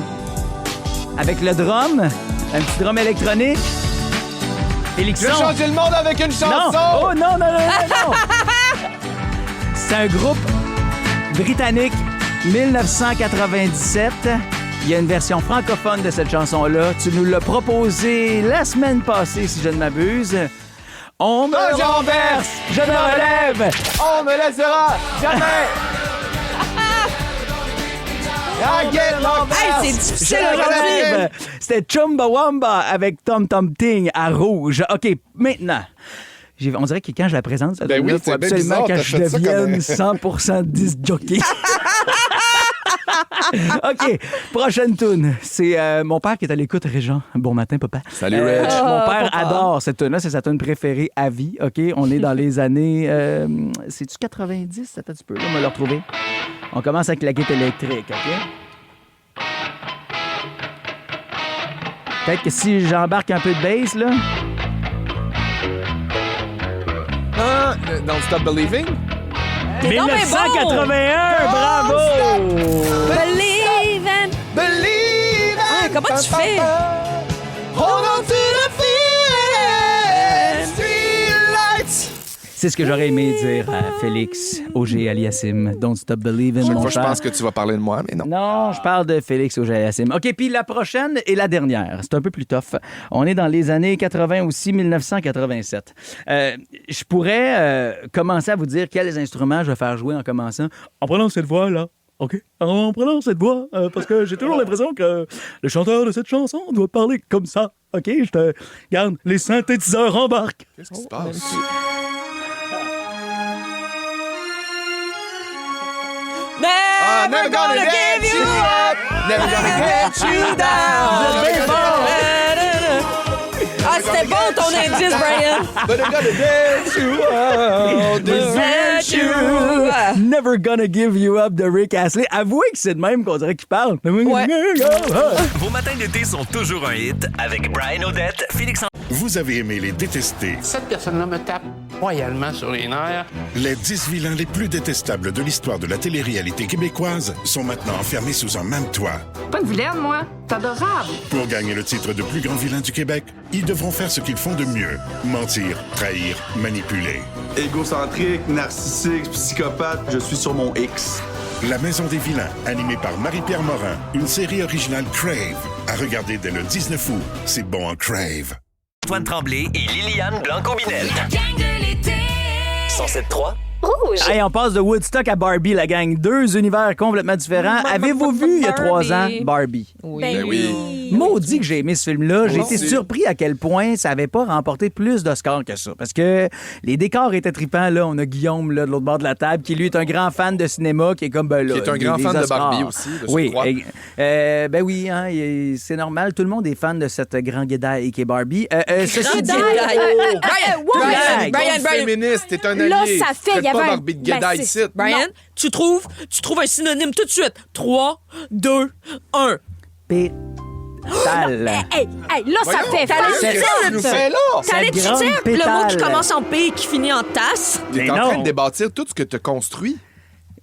Avec le drum, un petit drum électronique. Je vais Félixon. changer le monde avec une Non! chanson! Oh non! C'est un groupe britannique, 1997. Il y a une version francophone de cette chanson-là. Tu nous l'as proposée la semaine passée, si je ne m'abuse. On me renverse, je me relève. On me laissera jamais! Hey, c'est difficile Je me aujourd'hui. relève. C'était Chumbawamba avec Tom Tom Ting à rouge. OK, maintenant. On dirait que quand je la présente, ça Ben oui, il faut c'est bien absolument bizarre, que t'as je fait ça devienne comme 100% disc jockey. OK, prochaine tune. C'est mon père qui est à l'écoute, Régent. Bon matin, papa. Salut, Reg. Mon père papa. adore cette tune-là. C'est sa tune préférée à vie. OK, on est dans les années... c'est-tu 90? Attends un petit peu, là, on va le retrouver. On commence avec la guitare électrique, OK? Peut-être que si j'embarque un peu de bass, là... Ah, Don't Stop Believing? T'es donc bien bon. 1981, bravo! Believe in... Believe! Ah, comment tu fais? Hold on to the feeling! Street lights! C'est ce que j'aurais aimé dire à Félix Auger-Aliassime. Don't stop believing, Chaque mon fois, je cher. pense que tu vas parler de moi, mais non. Non, je parle de Félix Auger-Aliassime. OK, puis la prochaine et la dernière. C'est un peu plus tough. On est dans les années 80 aussi, 1987. Je pourrais commencer à vous dire quels instruments je vais faire jouer en commençant. En prenant cette voix-là. OK? En prenant cette voix, parce que j'ai toujours l'impression que le chanteur de cette chanson doit parler comme ça. OK? Je te garde, les synthétiseurs embarquent. Qu'est-ce qui se passe? Never gonna give you up. Never gonna get you down. Ah, c'était bon ton indice, Brian. But I'm gonna dance you out, desert you. Never Gonna Give You Up de Rick Astley. Avouez que c'est de même qu'on dirait qu'il parle. Vos matins d'été sont toujours un hit avec Brian Odette, Félix Vous avez aimé les détester, Cette personne-là me tape royalement sur les nerfs. les 10 vilains les plus détestables de l'histoire de la télé-réalité québécoise sont maintenant enfermés sous un même toit. Pas une vilaine, moi. C'est adorable. Pour gagner le titre de plus grand vilain du Québec, ils devront faire ce qu'ils font de mieux. Mentir, trahir, manipuler. Égocentrique, narcissique, psychopathe, je suis sur mon X. La Maison des vilains, animée par Marie-Pierre Morin, une série originale Crave. À regarder dès le 19 août. C'est bon en Crave. Antoine Tremblay et Liliane Blanco-Binette. La gang de l'été. 107.3 Rouge. Hey, on passe de Woodstock à Barbie, la gang. Deux univers complètement différents. Avez-vous vu il y a 3 ans Barbie? Oui. Ben oui. Maudit que j'ai aimé ce film-là. J'ai Moi été aussi. surpris à quel point ça avait pas remporté plus d'Oscars que ça. Parce que les décors étaient tripants. Là, on a Guillaume là, de l'autre bord de la table, qui lui est un grand fan de cinéma, qui est comme ben là. Qui est un grand les fan de Oscars. Barbie aussi, de Oui, surcroît. ben oui, hein, c'est normal. Tout le monde est fan de cette grand guédaille qui est Barbie. Ceci dit, Brian, Féministe, t'es un Là, allié. ça fait, Traite il y avait pas un- Barbie de Guédaille Ben, ici. Brian, tu trouves un synonyme tout de suite. 3, 2, 1. pétale. Hey, là, ça Voyons, fait qu'est-ce que tu nous fais là? T'allais-tu grande dire le mot qui pétale. commence en P et qui finit en tasse? T'es Mais en train non. de débâtir tout ce que t'as construit.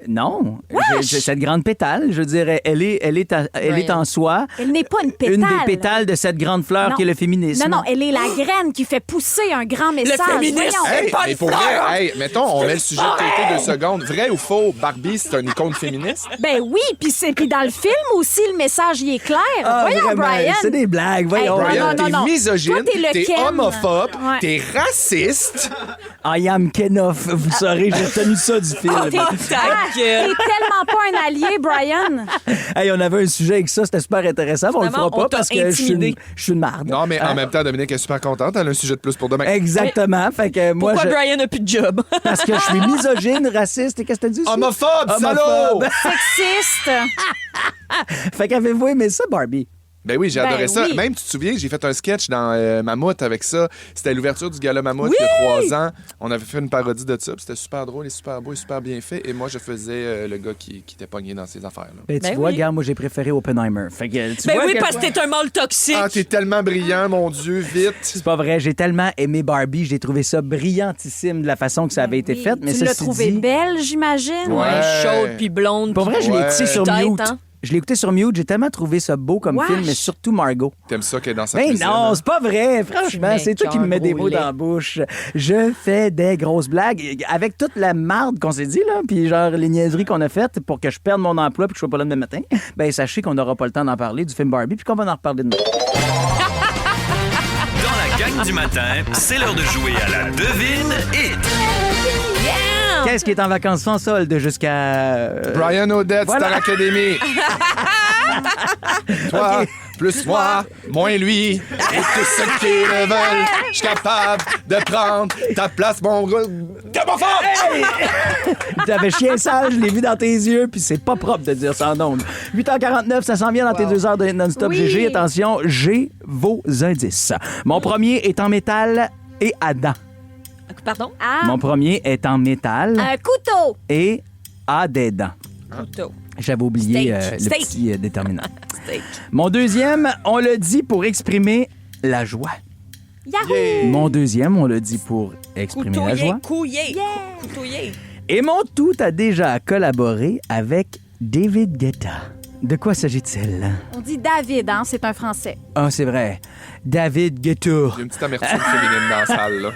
Non, cette grande pétale, je dirais, elle est en soi. Elle n'est pas une pétale. Une des pétales de cette grande fleur Non. qui est le féminisme. Non, elle est la graine qui fait pousser un grand message. féminisme, Voyons. Hey, pas mais une pour fleur. vrai, hey, mettons, on met le sujet de côté 2 secondes. Vrai ou faux, Barbie, c'est une icône féministe? Ben oui, puis dans le film aussi, le message y est clair. Ah, Voyons, vraiment, Brian. c'est des blagues, voyons. Hey, Brian, non, non. t'es misogyne, Toi, t'es le t'es Ken. homophobe, Ouais. t'es raciste. I am Kenoff, vous saurez, j'ai retenu ça du film. T'es tellement pas un allié, Brian. Hey, on avait un sujet avec ça, c'était super intéressant, mais on le fera Finalement, pas on t'a parce que je intimidé. suis une marde. Non, mais en Hein? même temps, Dominique est super contente. Elle a un sujet de plus pour demain. Exactement. Fait que moi, Pourquoi Brian n'a plus de job? parce que je suis misogyne, raciste, et qu'est-ce que t'as dit aussi? Homophobe, salaud! Sexiste. Fait qu'avez-vous aimé ça, Barbie? Ben oui, j'ai adoré ça. oui. Même, tu te souviens, j'ai fait un sketch dans Mammouth avec ça. C'était l'ouverture du gala Mammouth il y a 3 ans. On avait fait une parodie de ça. Puis c'était super drôle et super beau et super bien fait. Et moi, je faisais le gars qui était pogné dans ces affaires-là. Ben, tu vois, gars, moi, j'ai préféré Oppenheimer. Fait que, tu vois parce que t'es un mâle toxique. Ah, t'es tellement brillant, mon Dieu, vite. C'est pas vrai. J'ai tellement aimé Barbie. J'ai trouvé ça brillantissime de la façon que ça avait été fait. Mais Tu l'as ceci trouvée dit... belle, j'imagine? Ouais. Chaude puis blonde. Pour vrai, je l'ai écouté sur Tête, mute. hein? Je l'ai écouté sur mute. J'ai tellement trouvé ça beau comme Wesh. film, mais surtout Margot. T'aimes ça qu'elle est dans sa Ben cuisine? non, hein? c'est pas vrai. Franchement, c'est toi qui me mets des mots dans la bouche. Je fais des grosses blagues. Avec toute la marde qu'on s'est dit, là, puis genre les niaiseries qu'on a faites pour que je perde mon emploi puis que je sois pas là demain matin, ben sachez qu'on n'aura pas le temps d'en parler du film Barbie puis qu'on va en reparler demain. Dans la gang du matin, c'est l'heure de jouer à la devine hit. Qu'est-ce qui est en vacances sans solde jusqu'à... Brian Odette, voilà. Star Academy. Toi, OK. plus moi, moins lui. Et tous ceux qui le veulent, je suis capable de prendre ta place, mon gars. T'es pas fort! Hey! T'avais chien sale, je l'ai vu dans tes yeux, puis c'est pas propre de dire ça en ondes. 8h49, ça s'en vient dans tes 2 heures de non-stop Oui. GG. Attention, j'ai vos indices. Mon premier est en métal et à dents. Pardon? Ah, Mon premier est en métal un couteau. et a des dents. Couteau. J'avais oublié Steak. le Steak. petit déterminant. Steak. Mon deuxième, on le dit pour exprimer la joie. Yahoo! Mon deuxième, on le dit pour exprimer la joie. Couillé. Coutouillé. Et mon tout a déjà collaboré avec David Guetta. De quoi s'agit-il? On dit David, hein? C'est un Français. Ah, c'est vrai. David Guetta. Il y a une petite amertume féminine dans la salle, là.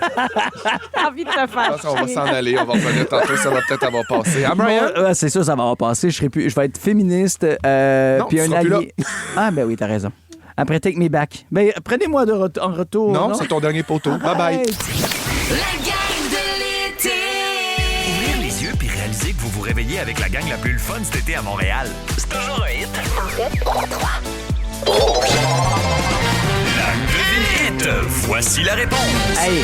J'ai envie de te Je faire pense qu'on va chier. s'en aller. On va revenir tantôt. Ça va peut-être avoir passé. Ah, Brian? Moi, c'est sûr, ça va avoir passé. Je vais être féministe. Non, puis tu un seras plus allié. Ah, ben oui, t'as raison. Après, take me back. Ben, prenez-moi en retour. Non, c'est ton dernier poteau. Bye-bye. La gang de l'été. Ouvrir les yeux puis réaliser que vous vous réveillez avec la gang la plus le fun cet été à Montréal. C'est toujours un hit. Rouge. La devine hit. Voici la réponse. Hey,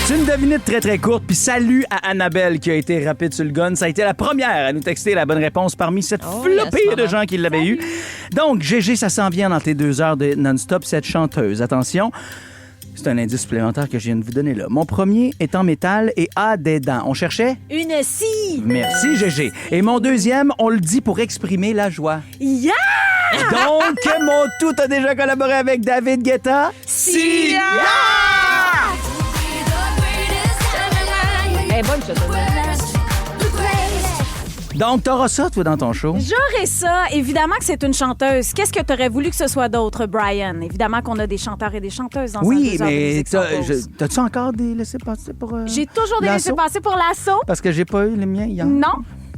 c'est une devinette très très courte. Puis salut à Annabelle qui a été rapide sur le gun. Ça a été la première à nous texter la bonne réponse parmi cette flopée de gens qui l'avaient eu. Donc, GG, ça s'en vient dans tes 2 heures de non-stop. Cette chanteuse, attention, c'est un indice supplémentaire que je viens de vous donner là. Mon premier est en métal et a des dents. On cherchait? Une scie. Merci, GG. Et mon deuxième, on le dit pour exprimer la joie. Yeah! Donc, mon tout a déjà collaboré avec David Guetta. Sia! Elle est bonne, ça. Donc, t'auras ça, toi, dans ton show. J'aurais ça. Évidemment que c'est une chanteuse. Qu'est-ce que t'aurais voulu que ce soit d'autre, Brian? Évidemment qu'on a des chanteurs et des chanteuses dans Oui, cette 2 heures de mais musique sans pause. t'as-tu encore des laissés-passer pour... J'ai toujours des l'assaut? laissés-passer pour l'assaut. Parce que j'ai pas eu les miens hier. Non.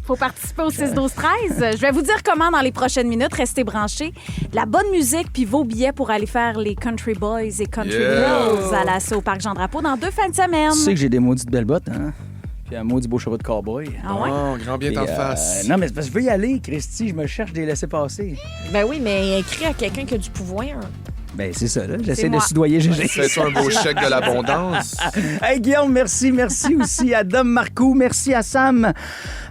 Faut participer au 6-12-13. Je vais vous dire comment dans les prochaines minutes. Restez branchés. De la bonne musique puis vos billets pour aller faire les Country Boys et Country Girls à l'assaut au Parc Jean-Drapeau dans 2 fins de semaine. Tu sais que j'ai des maudites belles bottes, hein? Puis un maudit beau chapeau de cowboy. Ah ouais? Oh, grand bien Et, t'en face. non, mais c'est parce que je veux y aller, Christy. Je me cherche des laissés-passer. Ben oui, mais écris à quelqu'un qui a du pouvoir. Ben, c'est ça, là. C'est J'essaie de moi. soudoyer GG. Fais-toi un beau chèque de l'abondance. Hey, Guillaume, merci. Merci aussi à Dom Marcoux. Merci à Sam,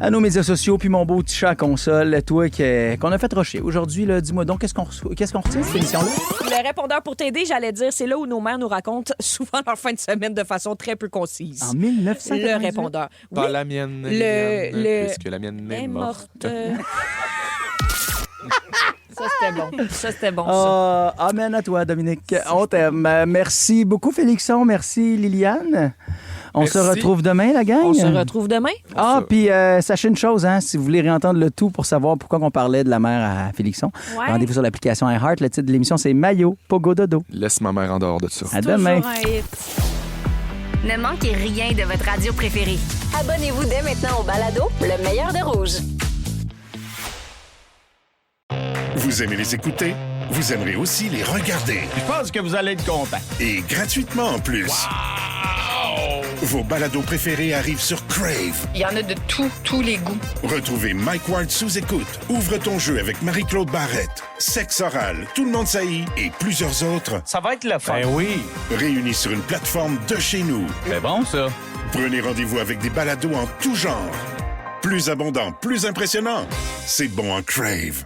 à nos médias sociaux, puis mon beau petit chat à console. Toi qu'on a fait rocher. Aujourd'hui, là, dis-moi donc, qu'est-ce qu'on retient de cette émission-là? Le répondeur pour t'aider, j'allais dire, c'est là où nos mères nous racontent souvent leur fin de semaine de façon très peu concise. En 1998? Le répondeur. Pas Oui. la mienne, Le- puisque la mienne est est morte. morte. Ça, c'était bon. Ça, c'était bon, ça. Amen à toi, Dominique. On t'aime. Merci beaucoup, Félixon. Merci, Liliane. On Merci. se retrouve demain, la gang. On se retrouve demain. Ah, puis sachez une chose, hein, si vous voulez réentendre le tout pour savoir pourquoi on parlait de la mère à Félixon, Ouais. rendez-vous sur l'application iHeart. Le titre de l'émission, c'est Maillot, Pogo Dodo. Laisse ma mère en dehors de ça. À demain. Toujours un hit. Ne manquez rien de votre radio préférée. Abonnez-vous dès maintenant au balado Le meilleur de Rouge. Vous aimez les écouter? Vous aimerez aussi les regarder. Je pense que vous allez être content. Et gratuitement en plus. Vos balados préférés arrivent sur Crave. Il y en a de tous les goûts. Retrouvez Mike Ward sous écoute. Ouvre ton jeu avec Marie-Claude Barrette. Sexe oral, Tout le monde saillit et plusieurs autres. Ça va être le fun. Ben oui. Réunis sur une plateforme de chez nous. C'est bon, ça. Prenez rendez-vous avec des balados en tout genre. Plus abondant, plus impressionnant. C'est bon en Crave.